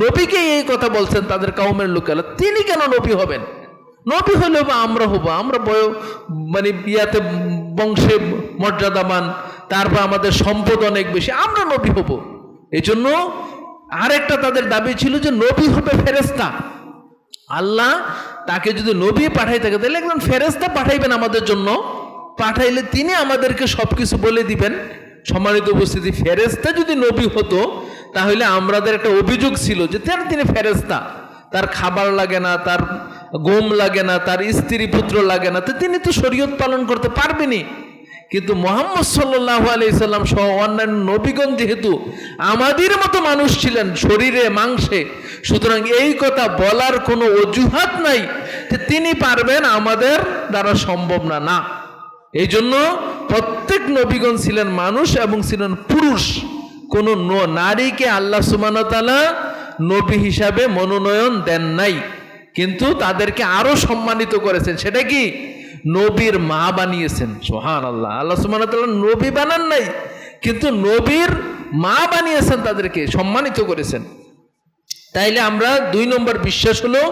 নবীকে এই কথা বলছেন তাদের কওমের লোকেরা, তিনি কেন নবী হবেন? নবী হলে বা আমরা হব, আমরা মানে ইয়াতে বংশে মর্যাদাবান, তারপর আমাদের সম্পদ অনেক বেশি, আমরা নবী হব। এই জন্য আরেকটা তাদের দাবি ছিল যে নবী হবে ফেরেশতা। আল্লাহ তাকে যদি নবী পাঠাই থাকে তাহলে একজন ফেরেশতা পাঠাইবেন আমাদের জন্য, পাঠাইলে তিনি আমাদেরকে সবকিছু বলে দিবেন। সম্মানিত উপস্থিতি, ফেরেশতা যদি নবী হতো তাহলে আমাদের একটা অভিযোগ ছিল যে তিনি ফেরেশতা, তার খাবার লাগে না, তার ঘুম লাগে না, তার স্ত্রী পুত্র লাগে না, তো তিনি তো শরীয়ত পালন করতে পারবেনই। কিন্তু মুহাম্মদ সাল্লাল্লাহু আলাইহি সাল্লাম সহ অন্যান্য নবীগণ যেহেতু আমাদের মতো মানুষ ছিলেন শরীরে মাংসে, সুতরাং এই কথা বলার কোনো অজুহাত নাই যে তিনি পারবেন, আমাদের দ্বারা সম্ভব না। এই জন্য প্রত্যেক নবীগণ ছিলেন মানুষ এবং ছিলেন পুরুষ। কোন নারীকে আল্লাহ সুবহানাহু ওয়া তাআলা নবী হিসাবে মনোনয়ন দেন নাই, কিন্তু তাদেরকে আরো সম্মানিত করেছেন। সেটা কি? নবীর মা বানিয়েছেন। সুবহানাল্লাহ, আল্লাহ সুবহানাহু ওয়া তাআলা নবী বানান নাই, কিন্তু নবীর মা বানিয়েছেন, তাদেরকে সম্মানিত করেছেন। তাইলে আমরা 2 নম্বর বিশ্বাস হলো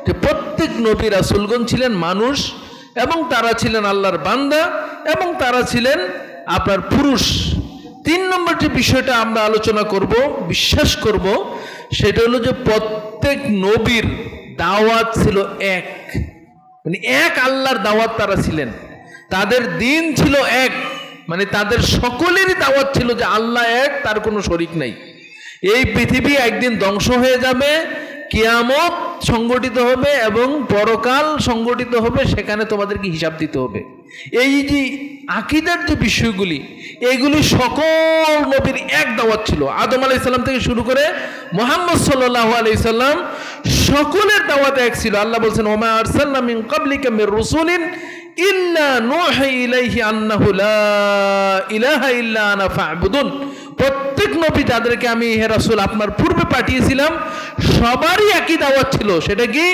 যে প্রত্যেক নবী রাসূলগণ ছিলেন মানুষ এবং তারা ছিলেন আল্লাহর বান্দা এবং তারা ছিলেন আপনার পুরুষ। 3 নম্বর যে বিষয়টা আমরা আলোচনা করব, বিশ্বাস করব, সেটা হলো যে প্রত্যেক নবীর দাওয়াত ছিল এক, মানে এক আল্লাহর দাওয়াত তারা ছিলেন। তাদের দিন ছিল এক, মানে তাদের সকলেরই দাওয়াত ছিল যে আল্লাহ এক, তার কোনো শরীক নাই। এই পৃথিবী একদিন ধ্বংস হয়ে যাবে, কিয়ামত সংগঠিত হবে এবং পরকাল সংগঠিত হবে, সেখানে তোমাদেরকে হিসাব দিতে হবে। এই যে আকীদার যে বিষয়গুলি, এগুলি সকল নবীর এক দাওয়াত ছিল। আদম আলাইহিস সালাম থেকে শুরু করে মুহাম্মদ সাল্লাল্লাহু আলাইহি সাল্লাম সকলের দাওয়াত এক ছিল। আল্লাহ বলছেন, ওমা আরসালনা মিন ক্বাবলিকা মির রাসূলিন ইল্লা নূহি ইলাইহি আন্নাহু লা ইলাহা ইল্লা আনা ফা'বুদুন। প্রত্যেক নবী যাদেরকে আমি হে রাসূল আপনার পূর্বে পাঠিয়েছিলাম, সবারই একই দাওয়াত ছিল। সেটা কি?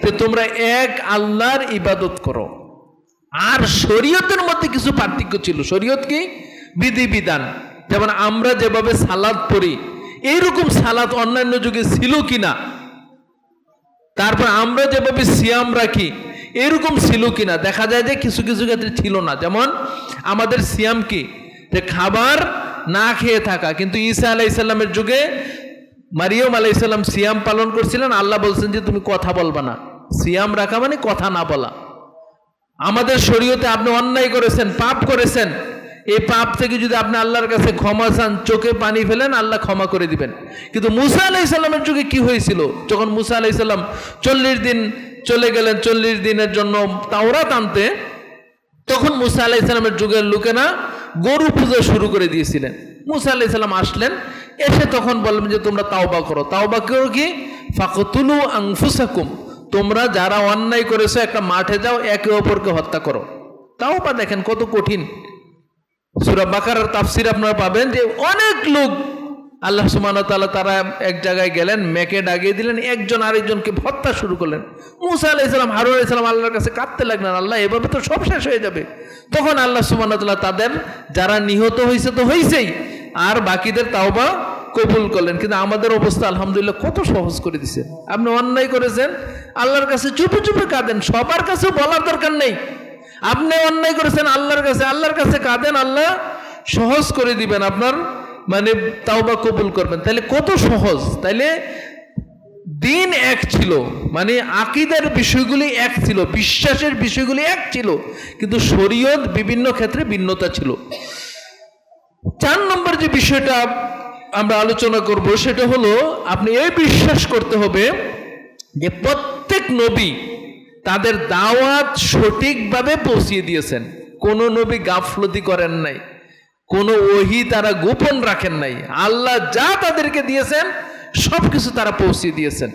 যে তোমরা এক আল্লাহর ইবাদত করো। আর শরীয়তের মধ্যে কিছু পার্থক্য ছিল। শরীয়ত কি? বিধিবিধান। যেমন আমরা যেভাবে সালাত পড়ি, এইরকম সালাত অন্যান্য যুগে ছিল কিনা, তারপর আমরা যেভাবে সিয়াম রাখি এরকম ছিল কিনা, দেখা যায় যে কিছু কিছু ক্ষেত্রে ছিল না। যেমন আমাদের সিয়াম কি? যে খাবার না খেয়ে থাকা। কিন্তু ঈসা আলাইহিস সালামের যুগে মারিয়ম আলাইহিস সালাম সিয়াম পালন করছিলেন। আল্লাহ বলছেন যে তুমি কথা বলবা না। সিয়াম রাখা মানে কথা না বলা। আমাদের শরীয়তে আপনি অন্যায় করেছেন, পাপ করেছেন, এই পাপ থেকে যদি আপনি আল্লাহর কাছে ক্ষমা চান, চোখে পানি ফেলেন, আল্লাহ ক্ষমা করে দিবেন। কিন্তু মুসা আলাইহিস সালামের যুগে কি হয়েছিল? যখন মুসা আলাইহিস সালাম 40 দিন চলে গেলেন 40 দিনের জন্য তাওরাত আনতে, তখন মুসা আলাইহিস সালামের যুগের লোকেরা গরু পূজা শুরু করে দিয়েছিলেন। মুসা আলাইহিস সালাম আসলেন, এসে তখন বললেন যে তোমরা তাওবা করো। তাওবা করো কি? ফাকতুলু আনফুসাকুম, তোমরা যারা অন্যায় করেছো একটা মাঠে যাও, একে অপরকে হত্যা করো। তাওবা দেখেন কত কঠিন। সূরা বাকারার তাফসীর আপনারা পাবেন যে অনেক লোক আল্লাহ সুবহানাহু ওয়া তাআলা তারা এক জায়গায় গেলেন, মেকে ডাকিয়ে দিলেন, একজন আরেকজনকে হত্যা শুরু করলেন। মুসা আলাইহিস সালাম, হারুন আলাইহিস সালাম আল্লাহর কাছে কাঁদতে লাগলেন, আল্লাহ এভাবে তো সব শেষ হয়ে যাবে। তখন আল্লাহ সুবহানাহু ওয়া তাআলা তাদের যারা নিহত হয়েছে তো হয়েছেই, আর বাকিদের তাওবা কবুল করলেন। কিন্তু আমাদের অবস্থা আলহামদুলিল্লাহ কত সহজ করে দিছে। আপনি অন্যায় করেছেন, আল্লাহর কাছে চুপে চুপে কাঁদেন, সবার কাছে বলার দরকার নেই। আপনি অন্যায় করেছেন, আল্লাহর কাছে কাঁদেন, আল্লাহ সহজ করে দিবেন, আপনার মানে তাওবা কবুল করবেন। তাহলে কত সহজ। তাইলে দিন এক ছিল, মানে আকীদার বিষয়গুলি এক ছিল, বিশ্বাসের বিষয়গুলি এক ছিল, কিন্তু শরীয়ত বিভিন্ন ক্ষেত্রে ভিন্নতা ছিল। 4 নম্বর যে বিষয়টা আমরা আলোচনা করব সেটা হলো, আপনি এই বিশ্বাস করতে হবে যে প্রত্যেক নবী তাদের দাওয়াত সঠিকভাবে পৌঁছিয়ে দিয়েছেন। কোন নবী গাফলতি করেন নাই, কোন ওহী তারা গোপন রাখেন নাই। আল্লাহ যা তাদেরকে দিয়েছেন সবকিছু তারা পৌঁছিয়ে দিয়েছেন।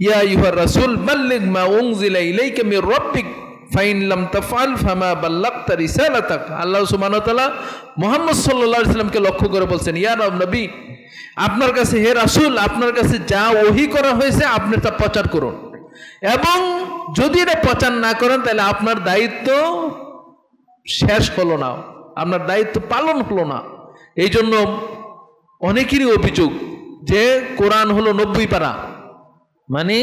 ইয়া আইয়ুহার রাসূল বাল্লিগ মা উনজিলা ইলাইকা মির রাব্বিক ফাইন লাম তাফআল ফামা বাল্লাগতা রিসালাতাক। আল্লাহ সুবহানাহু ওয়া তাআলা মুহাম্মদ সাল্লাল্লাহু আলাইহি সাল্লামকে লক্ষ্য করে বলছেন, ইয়া নবী, আপনার কাছে, হে রাসূল, আপনার কাছে যা ওহী করা হয়েছে আপনি তা প্রচার করুন, এবং যদি এটা প্রচার না করেন তাহলে আপনার দায়িত্ব শেষ হলো না, আপনার দায়িত্ব পালন হলো না। এই জন্য অনেকেরই অভিযোগ যে কোরআন হলো 90 পারা, মানে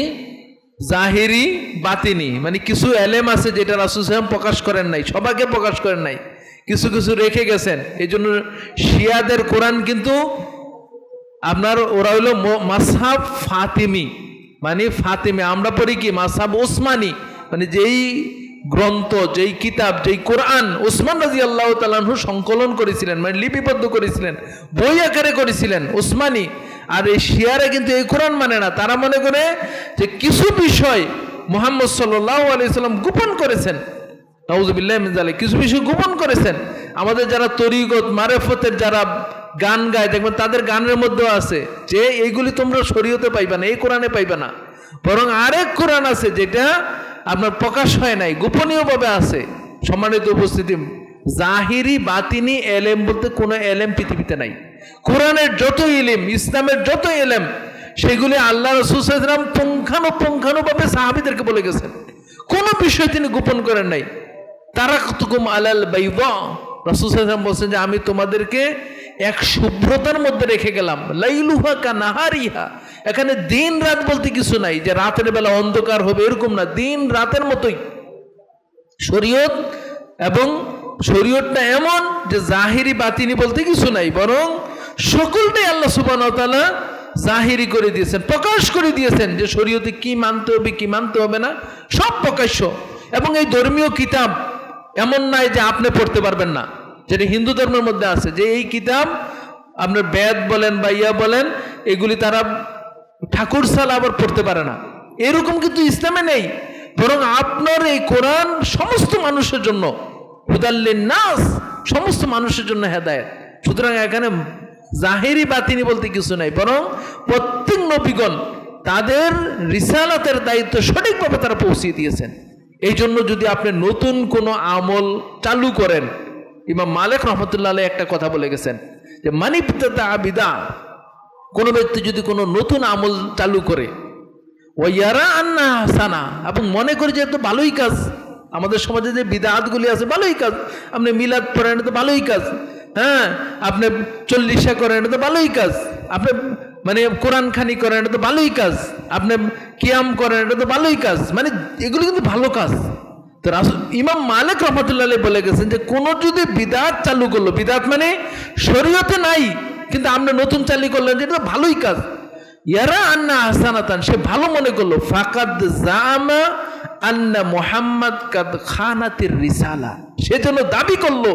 জাহিরি বাতিনি, মানে কিছু এলেম আছে যেটা রাসূল সাল্লাল্লাহু আলাইহি ওয়াসাল্লাম প্রকাশ করেন নাই, সবাইকে প্রকাশ করেন নাই, কিছু কিছু রেখে গেছেন। এই জন্য শিয়াদের কোরআন কিন্তু আপনার ওরা হইল মাযহাব ফাতিমি, মানে ফাতিমি। আমরা পড়ি কি মাযহাব ওসমানী, মানে যেই গ্রন্থ, যেই কিতাব, যেই কোরআন ওসমান রাদিয়াল্লাহু তাআলা আনহু সংকলন করেছিলেন, মানে লিপিবদ্ধ করেছিলেন, বই আকারে করেছিলেন, ওসমানী। আর এই শিয়ারা কিন্তু এই কোরআন মানে না। তারা মনে করে যে কিছু বিষয় মুহাম্মদ সাল্লাল্লাহু আলাইহি সাল্লাম গোপন করেছেন, নাউযুবিল্লাহি মিন যালিক, কিছু বিষয় গোপন করেছেন। আমাদের যারা তরিকত মারেফতের যারা গান গায়, দেখবেন তাদের গানের মধ্যেও আছে যে এইগুলি তোমরা শরীয়তে পাইবা না, এই কোরআনে পাইবা না। বরং আরেক কোরআন আছে যেটা আপনার প্রকাশ হয় নাই, গোপনীয়ভাবে আছে। সম্মানিত উপস্থিতি, জাহিরি বাতিনি এলেম বলতে কোনো এলেম পৃথিবীতে নাই। কোরআনের যত ইলম, ইসলামের যত এলেম, সেগুলি আল্লাহ রাসূল সাল্লাল্লাহু আলাইহি ওয়াসাল্লাম পুঙ্খানুপুঙ্খানুভাবে সাহাবীদেরকে বলে গেছেন। কোনো বিষয় তিনি গোপন করেন নাই। তারাকতুকুম আলাল বাইদা, রাসূল সাল্লাল্লাহু আলাইহি ওয়াসাল্লাম বলছেন যে আমি তোমাদেরকে এক শুভ্রতার মধ্যে রেখে গেলাম, লাইলুহা কানাহারিহা। এখানে দিন রাত বলতে কিছু নাই যে রাতের বেলা অন্ধকার হবে, এরকম না, দিন রাতের মতোই শরীয়ত। এবং শরীয়তটা এমন যে জাহিরি বাতিনি বলতে কিছু নাই, বরং সকলটাই আল্লাহ সুবহানাহু ওয়া তাআলা জাহিরি করে দিয়েছেন, প্রকাশ করে দিয়েছেন যে শরীয়তে কি মানতে হবে কি মানতে হবে না, সব প্রকাশ্য। এবং এই ধর্মীয় কিতাব এমন নাই যে আপনি পড়তে পারবেন না, যেটা হিন্দু ধর্মের মধ্যে আছে যে এই কিতাব আপনার বেদ বলেন বা ইয়া বলেন, এগুলি তারা ঠাকুর সাল আবার পড়তে পারে না, এরকম কিন্তু ইসলামে নেই। বরং আপনার এই কোরআন সমস্ত মানুষের জন্য, হুদাল্লিন নাস, সমস্ত মানুষের জন্য হেদায়েত। সুতরাং এখানে জাহিরি বাতিনি বলতে কিছু নাই, বরং প্রত্যেক নবীগণ তাদের রিসালাতের দায়িত্ব সঠিকভাবে তারা পৌঁছিয়ে দিয়েছেন। এই জন্য যদি আপনি নতুন কোনো আমল চালু করেন, ইমাম মালিক রহমতুল্লাহ আলাইহি একটা কথা বলে গেছেন যে মানিবতাদা বিদা, কোনো ব্যক্তি যদি কোনো নতুন আমল চালু করে, ওয়ারা আন্না হাসানা, এবং মনে করে যে তো ভালোই কাজ, আমাদের সমাজে যে বিদআতগুলি আছে ভালোই কাজ, আপনি মিলাদ পড়েন তো ভালোই কাজ, হ্যাঁ, আপনি চল্লিশা করেন তো ভালোই কাজ, আপনি মানে কোরআন খানি করেন এটা তো ভালোই কাজ, আপনি কিয়াম করেন এটা তো ভালোই কাজ, মানে এগুলো কিন্তু ভালো কাজ। তো ইমাম মালিক রহমতুল্লাহ আলাইহি বলে গেছেন যে কোনো যদি বিদআত চালু করলো, বিদআত মানে শরীয়তে নাই কিন্তু আপনি নতুন চালু করলেন, যেটা ভালোই কাজ, ইয়ারা আন্না হাসানাতান, সে ভালো মনে করলো, ফাকাদ জামা আন্না মুহাম্মদ কাদ খানাতির রিসালা, সেজন্য দাবি করলো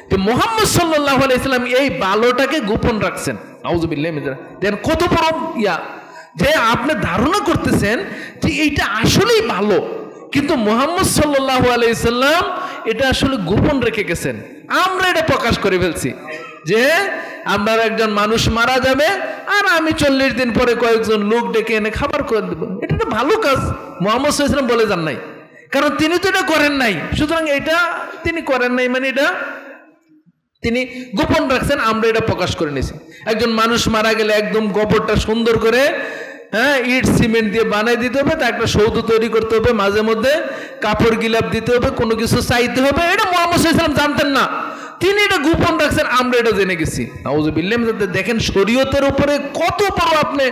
যে মুহাম্মদ সাল্লাল্লাহু আলাইহি সাল্লাম এই ভালোটাকে গোপন রাখছেন। আউযুবিল্লাহি মিনাশ শাইতানির রাজিম। কত বড় ইয়া যে আপনি ধারণা করতেছেন যে এইটা আসলেই ভালো, কিন্তু মুহাম্মদ সাল্লাল্লাহু আলাইহি সাল্লাম এটা আসলে গোপন রেখে গেছেন। আমরা এটা প্রকাশ করে ফেলছি যে আমার একজন মানুষ মারা যাবে আর আমি 40 দিন পরে কয়েকজন লোক ডেকে এনে খাবার করে দেবো, এটা একটা ভালো কাজ। মুহাম্মদ সাল্লাল্লাহু আলাইহি সাল্লাম বলে যান নাই, কারণ তিনি তো এটা করেন নাই, সুতরাং এটা তিনি করেন নাই, মানে এটা তিনি গোপন রাখছেন, আমরা এটা প্রকাশ করে নিয়েছি। একজন মানুষ মারা গেলে একদম কবরটা সুন্দর করে, হ্যাঁ, ইট সিমেন্ট দিয়ে বানাই দিতে হবে, তা একটা সৌধ তৈরি করতে হবে, মাঝে মধ্যে কাপড় গিলাপ দিতে হবে, কোনো কিছু চাইতে হবে, এটা মুহাম্মদ সাল্লাল্লাহু আলাইহি সাল্লাম জানতেন না, তিনি এটা গোপন রাখছেন, আমরা এটা জেনে গেছি। নাউযুবিল্লাহি মিনাশ শাইতানির রাজিম। দেখেন শরীয়তের উপরে কত বড় আপনি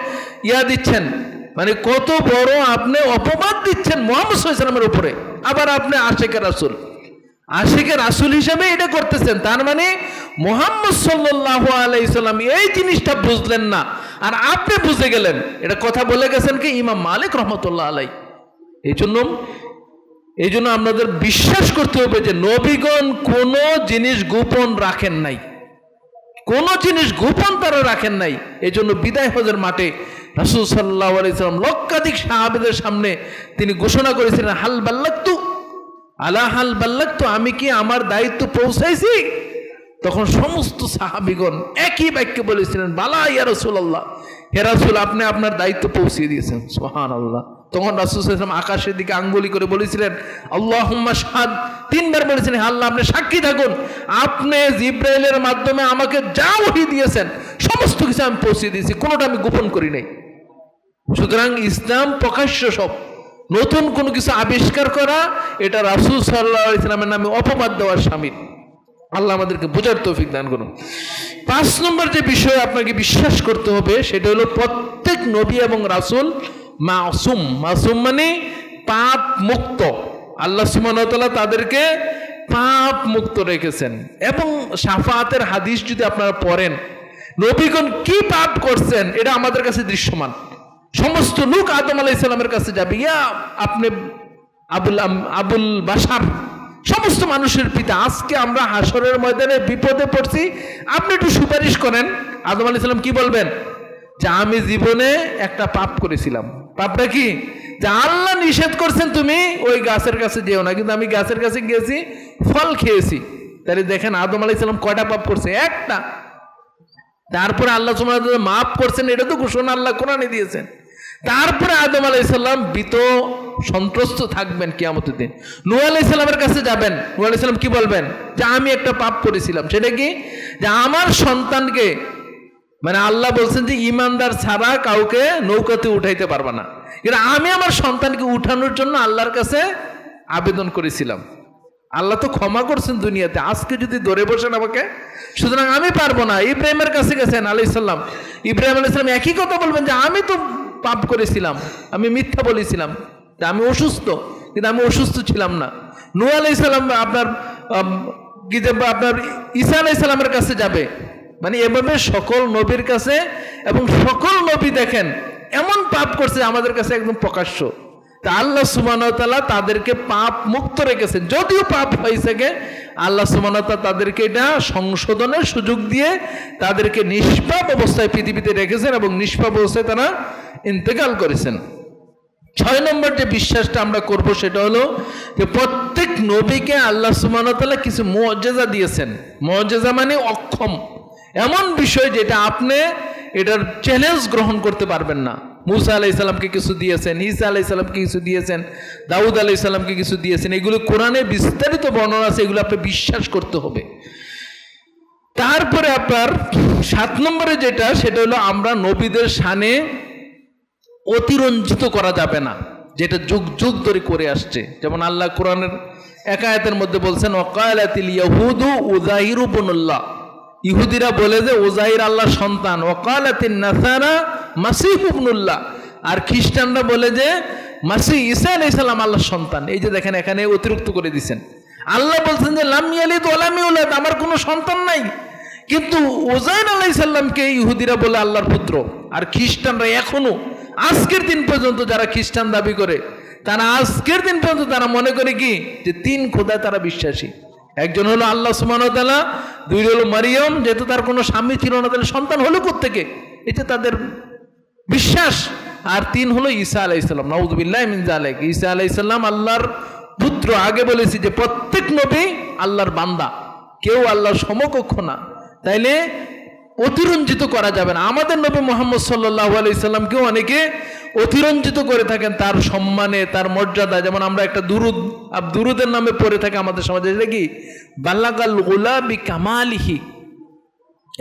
ইয়া দিচ্ছেন, মানে কত বড় আপনি অপবাদ দিচ্ছেন মুহাম্মদ সাল্লাল্লাহু আলাইহি সাল্লামের উপরে, আবার আপনি আশিকে রাসূল, আশিকে রাসূল হিসেবে এটা করতেছেন। তার মানে মুহাম্মদ সাল্লাল্লাহু আলাইহি সাল্লাম এই জিনিসটা বুঝলেন না আর আপনি বুঝে গেলেন, এটা কথা বলে গেছেন কি ইমাম মালিক রহমতুল্লাহ আলাইহি। এই জন্য আপনাদের বিশ্বাস করতে হবে যে নবীগণ কোনো জিনিস গোপন রাখেন নাই, কোনো জিনিস গোপন তারা রাখেন নাই। এই জন্য বিদায় হজের মাঠে রাসূল সাল্লাল্লাহু আলাইহি সাল্লাম লক্ষাধিক সাহাবীদের সামনে তিনি ঘোষণা করেছিলেন, হাল বাল্লাগতু আলা হাল বাল্লাগতু, আমি কি আমার দায়িত্ব পৌঁছাইছি? তখন সমস্ত সাহাবীগণ একই বাক্যে বলেছিলেন, বালা ইয়া রাসূলুল্লাহ, হে রাসূল আপনি আপনার দায়িত্ব পৌঁছিয়ে দিয়েছেন। সুবহানাল্লাহ। তখন রাসূল সাল্লাল্লাহু আলাইহি ওয়াসাল্লাম আকাশের দিকে আঙ্গুলি করে বলেছিলেন, আল্লাহুম্মা শাহাদ, 3 বার বলেছিলেন, আল্লাহ আপনি সাক্ষী থাকুন, আপনি জিবরাইলের মাধ্যমে আমাকে যা ওহী দিয়েছেন সমস্ত কিছু আমি পৌঁছে দিয়েছি, কোনোটা আমি গোপন করি নাই। সুতরাং ইসলাম প্রকাশ্য সব, নতুন কোনো কিছু আবিষ্কার করা এটা রাসূল সাল্লাল্লাহু আলাইহি ওয়াসাল্লামের নামে অপবাদ দেওয়ার শামিল। আল্লাহ আমাদেরকে বোঝার তৌফিক দান করুন। 5 নম্বর যে বিষয় আপনাকে বিশ্বাস করতে হবে সেটা হলো প্রত্যেক নবী এবং রাসূল মাসুম। মাসুম মানে পাপ মুক্ত, আল্লাহ সুবহানাহু ওয়া তাআলা তাদেরকে পাপ মুক্ত রেখেছেন। এবং শাফাআতের হাদিস যদি আপনারা পড়েন, নবীগণ কি পাপ করছেন এটা আমাদের কাছে দৃশ্যমান। সমস্ত লোক আদম আলাইহিস সালামের কাছে যাবে, ইয়া আপনি আবুল বাশার, সমস্ত মানুষের পিতা, আজকে আমরা হাসরের ময়দানে বিপদে পড়ছি, আপনি একটু সুপারিশ করেন। আদম আলাইহিস সালাম কি বলবেন? যে আমি জীবনে একটা পাপ করেছিলাম। পাপটা কি? যে আল্লাহ নিষেধ করছেন তুমি ওই গাছের কাছে যেও না, কিন্তু আমি গাছের কাছে গিয়েছি, ফল খেয়েছি। তাহলে দেখেন আদম আলাইহিস সালাম কয়টা পাপ করছে? একটা। তারপরে আল্লাহ সুবহানাহু ওয়া তাআলা মাফ করছেন, এটা তো ঘোষণা আল্লাহ কোরআনে দিয়েছেন। তারপরে আদম আলাইহিস সালাম সন্ত্রস্ত থাকবেন কিয়ামতের দিন। নূহ আলাইহিস সালামের কাছে যাবেন, নূহ আলাইহিস সালাম কি বলবেন? যে আমি একটা পাপ করেছিলাম। সেটা কি? যে আমার সন্তানকে, মানে আল্লাহ বলছেন যে ইমানদার ছাড়া কাউকে নৌকাতে উঠাইতে পারবে না, কিন্তু আমি আমার সন্তানকে উঠানোর জন্য আল্লাহর কাছে আবেদন করেছিলাম। আল্লাহ তো ক্ষমা করছেন দুনিয়াতে, আজকে যদি ধরে বসেন আমাকে, সুতরাং আমি পারবো না। ইব্রাহিমের কাছে গেছেন আলাইহিস সালাম, ইব্রাহিম আলাইহিস সালাম একই কথা বলবেন যে আমি তো পাপ করেছিলাম, আমি মিথ্যা বলেছিলাম, যে আমি অসুস্থ, কিন্তু আমি অসুস্থ ছিলাম না। নূহ আলাইহিস সালাম আপনার ঈসা আলাইহিস সালামের কাছে যাবে, মানে এভাবে সকল নবীর কাছে, এবং সকল নবী দেখেন এমন পাপ করছে আমাদের কাছে একদম প্রকাশ্য। তা আল্লাহ সুবহানাহু ওয়া তাআলা তাদেরকে পাপ মুক্ত রেখেছেন, যদিও পাপ হয়েছে গে আল্লাহ সুবহানাহু ওয়া তাআলা তাদেরকে এটা সংশোধনের সুযোগ দিয়ে তাদেরকে নিষ্পাপ অবস্থায় পৃথিবীতে রেখেছেন এবং নিষ্পাপ অবস্থায় তারা ইন্তেকাল করেছেন। 6 নম্বর যে বিশ্বাসটা আমরা করব সেটা হলো যে প্রত্যেক নবীকে আল্লাহ সুবহানাহু ওয়া তাআলা কিছু মুআজিজা দিয়েছেন। মুআজিজা মানে অক্ষম, এমন বিষয় যেটা আপনি এটার চ্যালেঞ্জ গ্রহণ করতে পারবেন না। মুসা আলাইহিস সালামকে কিছু দিয়েছেন, ঈসা আলাইহিস সালামকে কিছু দিয়েছেন, দাউদ আলাইহিস সালামকে কিছু দিয়েছেন। এগুলো কোরআনে বিস্তারিত বর্ণনা আছে, এগুলো আপনি বিশ্বাস করতে হবে। তারপরে আপনার 7 নম্বরে যেটা, সেটা হলো আমরা নবীদের শানে অতিরঞ্জিত করা যাবে না, যেটা যুগ যুগ ধরে করে আসছে। যেমন আল্লাহ কোরআনের এক আয়াতের মধ্যে বলছেন ওয়াকালাতিল ইয়াহুদু উযাইর ইবনুল্লাহ, ইহুদিরা বলে যে উযাইর আল্লাহর সন্তান। ওয়াকালাতিন নাসারা মাসীহ ইবনুল্লাহ, আর খ্রিস্টানরা বলে যে মাসীহ ঈসা আলাইহিস সালাম আল্লাহর সন্তান। এই যে দেখেন এখানে অতিরিক্ত করে দিয়েছেন। আল্লাহ বলছেন যে লাম ইয়ালিদ ওয়া লাম ইউলাদ, আমার কোনো সন্তান নাই, কিন্তু উযাইর আলাইহিস সালামকে ইহুদিরা বলে আল্লাহর পুত্র। আর খ্রিস্টানরা এখনো আজকের দিন পর্যন্ত, যারা খ্রিস্টান দাবি করে, তারা আজকের দিন পর্যন্ত তারা মনে করে কি যে 3 খোদায় তারা বিশ্বাসী। একজন হলো আল্লাহ সুবহানাহু ওয়া তাআলা, 2 হলো মারিয়ম, যেহেতু তার কোনো স্বামী ছিল না তাহলে সন্তান হলো কোত্থেকে, এটা তাদের বিশ্বাস। আর 3 হলো ঈসা আলাইহিস সালাম, নাউযুবিল্লাহি মিন যালিক। ঈসা আলাইহিস সালাম আল্লাহর পুত্র। আগে বলেছি যে প্রত্যেক নবী আল্লাহর বান্দা, কেউ আল্লাহর সমকক্ষ না, তাইলে অতিরঞ্জিত করা যাবে না। আমাদের নবী মুহাম্মদ সাল্লাল্লাহু আলাইহি সাল্লামকেও অনেকে অতিরঞ্জিত করে থাকেন তার সম্মানে, তার মর্যাদা। যেমন আমরা একটা দুরুদের নামে পড়ে থাকে আমাদের সমাজে, এটা কি বাল্লাগাল উলা বিকামালিহি।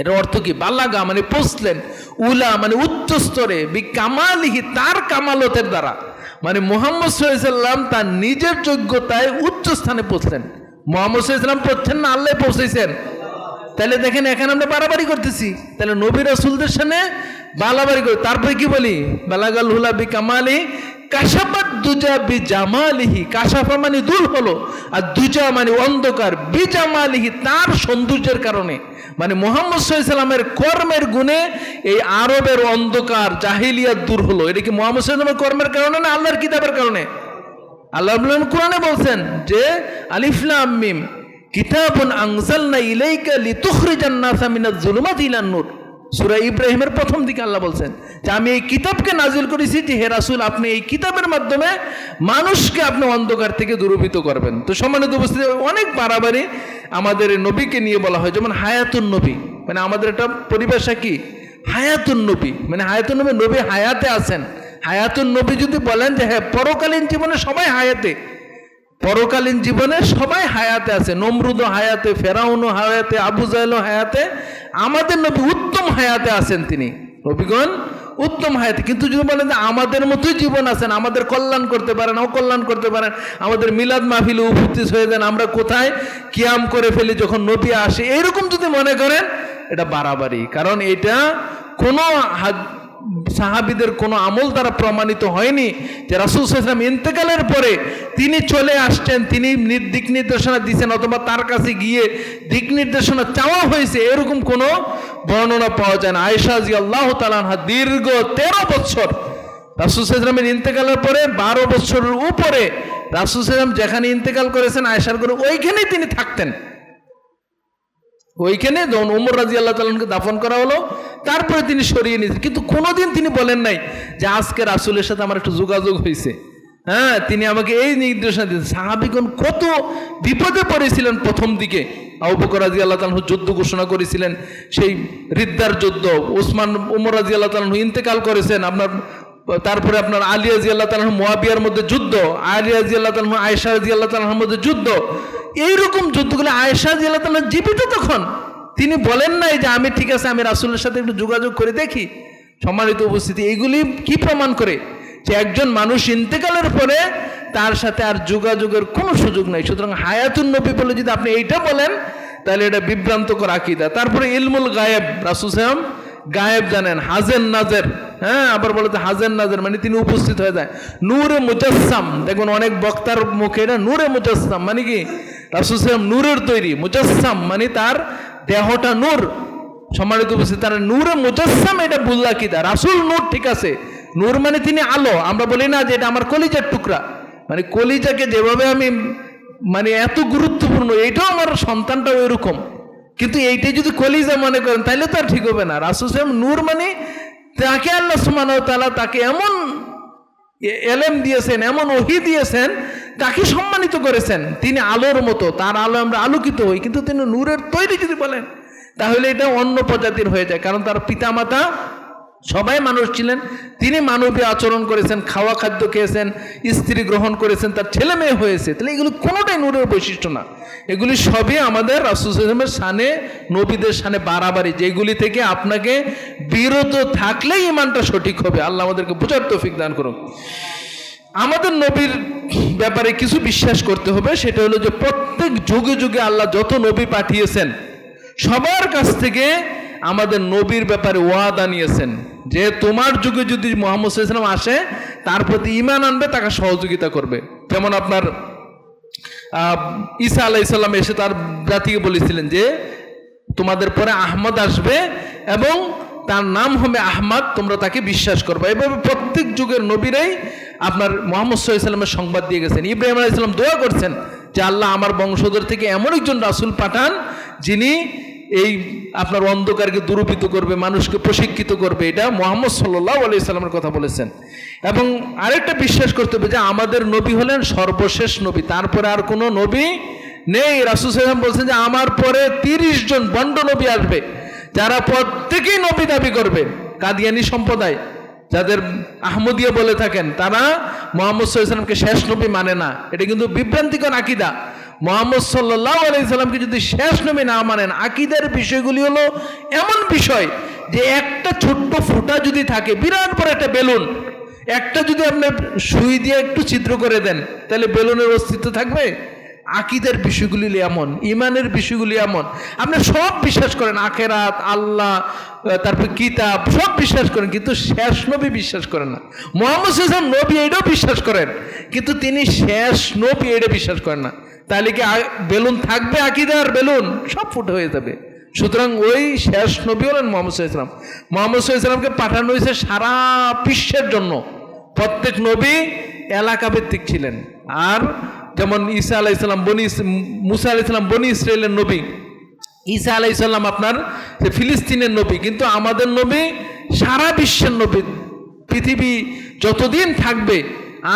এটার অর্থ কি? বাল্লাগা মানে পৌঁছলেন, উলা মানে উচ্চ স্তরে, বিকামালিহি তার কামালতের দ্বারা, মানে মুহাম্মদ সাল্লাল্লাহু আলাইহি সাল্লাম তার নিজের যোগ্যতায় উচ্চ স্থানে পৌঁছলেন। মুহাম্মদ সাল্লাল্লাহু আলাইহি সাল্লাম পৌঁছছেন না, আল্লাহ পৌঁছেছেন। তাহলে দেখেন এখানে আমরা বাড়াবাড়ি করতেছি, তাহলে নবী রাসূলদের সামনে বাড়াবাড়ি করি। তারপরে কি বলি? বালাগাল হুলা বি কামালি কাশাফাত দুজা বি জামালিহি। কাশাফা মানে দূর হলো, আর দুজা মানে অন্ধকার, বি জামালিহি তার সৌন্দর্যের কারণে। মানে মুহাম্মদ সাল্লাল্লাহু আলাইহি সাল্লামের কর্মের গুণে এই আরবের অন্ধকার জাহিলিয়াত দূর হলো। এটা কি মুহাম্মদ সাল্লাল্লাহু আলাইহি সাল্লামের কর্মের কারণে না আল্লাহর কিতাবের কারণে? আল্লাহ কোরআনে বলছেন যে আলিফ লাম মিম কিতাবুন আনজালনা ইলাইকা লিতুখরিজান নাসা মিনাজ যুলুমাতি ইলান নূর। সূরা ইব্রাহিমের প্রথম দিকে আল্লাহ বলছেন যে আমি এই কিতাবকে নাজিল করেছি যে হে রাসূল, আপনি এই কিতাবের মাধ্যমে মানুষকে আপনি অন্ধকার থেকে দূরীভূত করবেন। তো সম্মানিত উপস্থিতি, অনেক বাড়াবাড়ি আমাদের নবীকে নিয়ে বলা হয়। যেমন হায়াতুন নবী, মানে আমাদের একটা পরিভাষা কি হায়াতুন নবী, মানে হায়াতুন নবী, নবী হায়াতে আছেন। হায়াতুন নবী যদি বলেন যে হ্যাঁ পরকালীন জীবনে সবাই হায়াতে, পরকালীন জীবনে সবাই হায়াতে আছে। নমরুদও হায়াতে, ফেরাউনও হায়াতে, আবু জাহেলও হায়াতে, আমাদের নবী উত্তম হায়াতে আছেন। তিনি নবীগণ উত্তম হায়াতে। কিন্তু যদি বলেন যে আমাদের মতোই জীবন আছেন, আমাদের কল্যাণ করতে পারেন, অকল্যাণ করতে পারেন, আমাদের মিলাদ মাহফিলে উপস্থিত হয়ে যান, আমরা কোথায় কিয়াম করে ফেলি যখন নবী আসে, এইরকম যদি মনে করেন এটা বাড়াবাড়ি। কারণ এটা কোনো সাহাবীদের কোনো আমল দ্বারা প্রমাণিত হয়নি যে রাসূল সাল্লাল্লাহু আলাইহি ওয়াসাল্লাম ইন্তেকালের পরে তিনি চলে আসছেন, তিনি দিক নির্দেশনা দিয়েছেন, অথবা তার কাছে গিয়ে দিক নির্দেশনা চাওয়া হয়েছে, এরকম কোনো বর্ণনা পাওয়া যায় না। আয়েশা রাদিয়াল্লাহু তাআলা আনহা দীর্ঘ 13 বছর রাসূল সাল্লাল্লাহু আলাইহি ওয়াসাল্লামের ইন্তেকালের পরে 12 বছরের উপরে রাসূল সাল্লাল্লাহু আলাইহি ওয়াসাল্লাম যেখানে ইন্তেকাল করেছেন আয়েশার ঘরে, ওইখানেই তিনি থাকতেন। ওইখানে যখন ওমর রাদিয়াল্লাহু তাআলা আনহুকে দাফন করা হলো, তারপরে তিনি সরিয়ে নিয়েছেন। কিন্তু কোনোদিন তিনি বলেন নাই যে আজকে রাসূলের সাথে আমার একটু যোগাযোগ হয়েছে, হ্যাঁ তিনি আমাকে এই নির্দেশনা দিয়েছেন। সাহাবীগণ কত বিপদে পড়েছিলেন প্রথম দিকে। আবু বকর রাদিয়াল্লাহু তাআলা আনহু যুদ্ধ ঘোষণা করেছিলেন, সেই রিদ্দার যুদ্ধ। ওমর রাদিয়াল্লাহু তাআলা আনহু ইন্তেকাল করেছেন, আপনার তারপরে আপনার আলী রাদিয়াল্লাহু তাআলা মুয়াবিয়ার মধ্যে যুদ্ধ, আলী রাদিয়াল্লাহু তাআলা আয়েশা রাদিয়াল্লাহু তাআলার মধ্যে যুদ্ধ, এইরকম যুদ্ধগুলো আয়েশা রাদিয়াল্লাহু তাআলা জীবিত তখন, তিনি বলেন নাই যে আমি ঠিক আছে আমি রাসূলের সাথে একটু যোগাযোগ করে দেখি। সম্মানিত উপস্থিতি, এইগুলি কি প্রমাণ করে যে একজন মানুষ ইন্তেকালের পরে তার সাথে আর যোগাযোগের কোনো সুযোগ নাই। সুতরাং হায়াতুন নবী বলে যদি আপনি এইটা বলেন তাহলে এটা বিভ্রান্তকর আকীদা। তারপরে ইলমুল গায়েব, রাসূল সাল্লাল্লাহু আলাইহি ওয়াসাল্লাম গায়েব জানেন, হাজের নাজের, হ্যাঁ আবার বলতে হাজের নাজের মানে তিনি উপস্থিত হয়ে যায়। নূরে মুজাসসাম, দেখুন অনেক বক্তার মুখে এটা নূরে মুজাসসাম মানে কি, রাসূল সাল্লাল্লাহু আলাইহি ওয়াসাল্লাম নূরের তৈরি, মুজাসসাম মানে তার দেহটা নূর। সম্মানিত উপস্থিতি, তার নূরে মুজাসসাম এটা ভুল আকীদা। রাসূল নূর ঠিক আছে, নূর মানে তিনি আলো। আমরা বলি না যে এটা আমার কলিজার টুকরা, মানে কলিজাকে যেভাবে আমি মানে এত গুরুত্বপূর্ণ, এইটাও আমার সন্তানটাও এরকম, কিন্তু এইটাই যদি কলিজা মনে করেন তাহলে তো আর ঠিক হবে না। রাসূল সাহেব নূর মানে তাকে আল্লাহ সুবহানাহু ওয়া তাআলা তাকে এমন এলেম দিয়েছেন, এমন ওহী দিয়েছেন, তাকে সম্মানিত করেছেন। তিনি আলোর মতো, তার আলো আমরা আলোকিত হই, কিন্তু তিনি নূরের তৈরি যদি বলেন তাহলে এটা অন্য প্রজাতির হয়ে যায়। কারণ তার পিতামাতা সবাই মানুষ ছিলেন, তিনি মানবীয় আচরণ করেছেন, খাওয়া খাদ্য খেয়েছেন, স্ত্রী গ্রহণ করেছেন, তার ছেলে মেয়ে হয়েছে, তাহলে এগুলো কোনোটাই নূরের বৈশিষ্ট্য না। এগুলি সবই আমাদের রাসূল সাল্লাল্লাহু আলাইহি ওয়াসাল্লামের শানে, নবীদের শানে বাড়াবাড়ি, যেগুলি থেকে আপনাকে বিরত থাকলেই ঈমানটা সঠিক হবে। আল্লাহ আমাদেরকে বোঝার তৌফিক দান করুন। আমাদের নবীর ব্যাপারে কিছু বিশ্বাস করতে হবে, সেটা হলো যে প্রত্যেক যুগে যুগে আল্লাহ যত নবী পাঠিয়েছেন সবার কাছ থেকে আমাদের নবীর ব্যাপারে ওয়াদা নিয়েছেন যে তোমার যুগে যদি মুহাম্মদ সাল্লাল্লাহু আলাইহি ওয়াসাল্লাম আসে তার প্রতি ঈমান আনবে, তাকে সহযোগিতা করবে। যেমন আপনার ঈসা আলাইহিস সালাম এসে তার জাতিকে বলেছিলেন যে তোমাদের পরে আহমদ আসবে এবং তার নাম হবে আহমদ, তোমরা তাকে বিশ্বাস করবে। এভাবে প্রত্যেক যুগের নবীরাই আপনার মুহাম্মদ সাল্লাল্লাহু আলাইহি ওয়াসাল্লামের সংবাদ দিয়ে গেছেন। ইব্রাহিম আলাইহিস সালাম দোয়া করছেন যে আল্লাহ আমার বংশধর থেকে এমন একজন রাসূল পাঠান যিনি এই আপনার অন্ধকারকে দূরীভূত করবে, মানুষকে প্রশিক্ষিত করবে। এটা মুহাম্মদ সাল্লাল্লাহু আলাইহি সাল্লামের কথা বলেছেন। এবং আরেকটা বিশ্বাস করতে হবে যে আমাদের নবী হলেন সর্বশেষ নবী, তারপরে আর কোনো নবী নেই। রাসূল সাল্লাল্লাহু আলাইহি ওয়াসাল্লাম বলছেন যে আমার পরে 30 জন বন্ড নবী আসবে, যারা প্রত্যেকেই নবী দাবি করবে। কাদিয়ানী সম্প্রদায় যাদের আহমদিয়া বলে থাকেন, তারা মুহাম্মদ সাল্লাল্লাহু আলাইহি ওয়াসাল্লামকে শেষ নবী মানে না। এটা কিন্তু বিভ্রান্তিকর আকীদা। মুহাম্মদ সাল্লাল্লাহু আলাইহি সাল্লামকে যদি শেষ নবী না মানেন, আকীদার বিষয়গুলি হলো এমন বিষয় যে একটা ছোট্ট ফোঁটা যদি থাকে, বিরাট বড় একটা বেলুন, একটা যদি আপনি সুই দিয়ে একটু ছিদ্র করে দেন তাহলে বেলুনের অস্তিত্ব থাকবে? আকীদার বিষয়গুলি এমন, ঈমানের বিষয়গুলি এমন, আপনি সব বিশ্বাস করেন, আখেরাত, আল্লাহ, তারপর কিতাব সব বিশ্বাস করেন, কিন্তু শেষ নবী বিশ্বাস করেন না। মুহাম্মদ সাল্লাল্লাহু আলাইহি ওয়াসাল্লাম নবী এটাও বিশ্বাস করেন, কিন্তু তিনি শেষ নবী এটা বিশ্বাস করেন না। তাহলে কি বেলুন থাকবে? আকীদার বেলুন সব ফুটে হয়ে যাবে। সুতরাং ওই শেষ নবী হলেন মুহাম্মদ সাল্লাল্লাহু আলাইহি ওয়াসাল্লাম। মুহাম্মদ সাল্লাল্লাহু আলাইহি ওয়াসাল্লামকে পাঠানো হয়েছে সারা বিশ্বের জন্য। প্রত্যেক নবী এলাকা ভিত্তিক ছিলেন। আর যেমন ঈসা আলাইহিস সালাম মুসা আলাইহিস সালাম বনি ইসরাইলের নবী, ঈসা আলাইহিস সালাম আপনার ফিলিস্তিনের নবী, কিন্তু আমাদের নবী সারা বিশ্বের নবী। পৃথিবী যতদিন থাকবে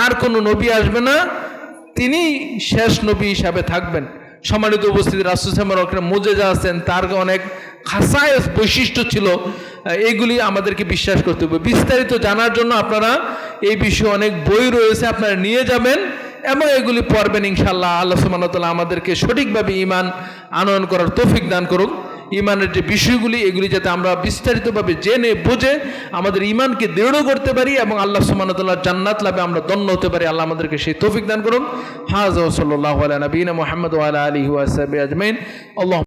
আর কোনো নবী আসবে না, তিনি শেষ নবী হিসাবে থাকবেন। সম্মানিত উপস্থিতি, রাসূল সাল্লাল্লাহু আলাইহি ওয়াসাল্লাম মুজেজা আছেন, তার অনেক খাসায়েস বৈশিষ্ট্য ছিল, এইগুলি আমাদেরকে বিশ্বাস করতে হবে। বিস্তারিত জানার জন্য আপনারা এই বিষয়ে অনেক বই রয়েছে, আপনারা নিয়ে যাবেন এবং এগুলি পড়বেন ইনশাআল্লাহ। আল্লাহ সুবহানাহু ওয়া তাআলা আমাদেরকে সঠিকভাবে ঈমান আনয়ন করার তৌফিক দান করুন। ঈমানের যে বিষয়গুলি, এগুলি যাতে আমরা বিস্তারিতভাবে জেনে বুঝে আমাদের ঈমানকে দৃঢ় করতে পারি এবং আল্লাহ সুবহানাহু ওয়া তাআলার জান্নাত লাভে আমরা ধন্য হতে পারি। আল্লাহ আমাদেরকে সেই তৌফিক দান করুন। হাযা ওয়া সাল্লাল্লাহু আলা নবিয়িনা মুহাম্মদ ওয়া আলা আলিহি ওয়া সাহবিহি আজমাইন। আল্লাহ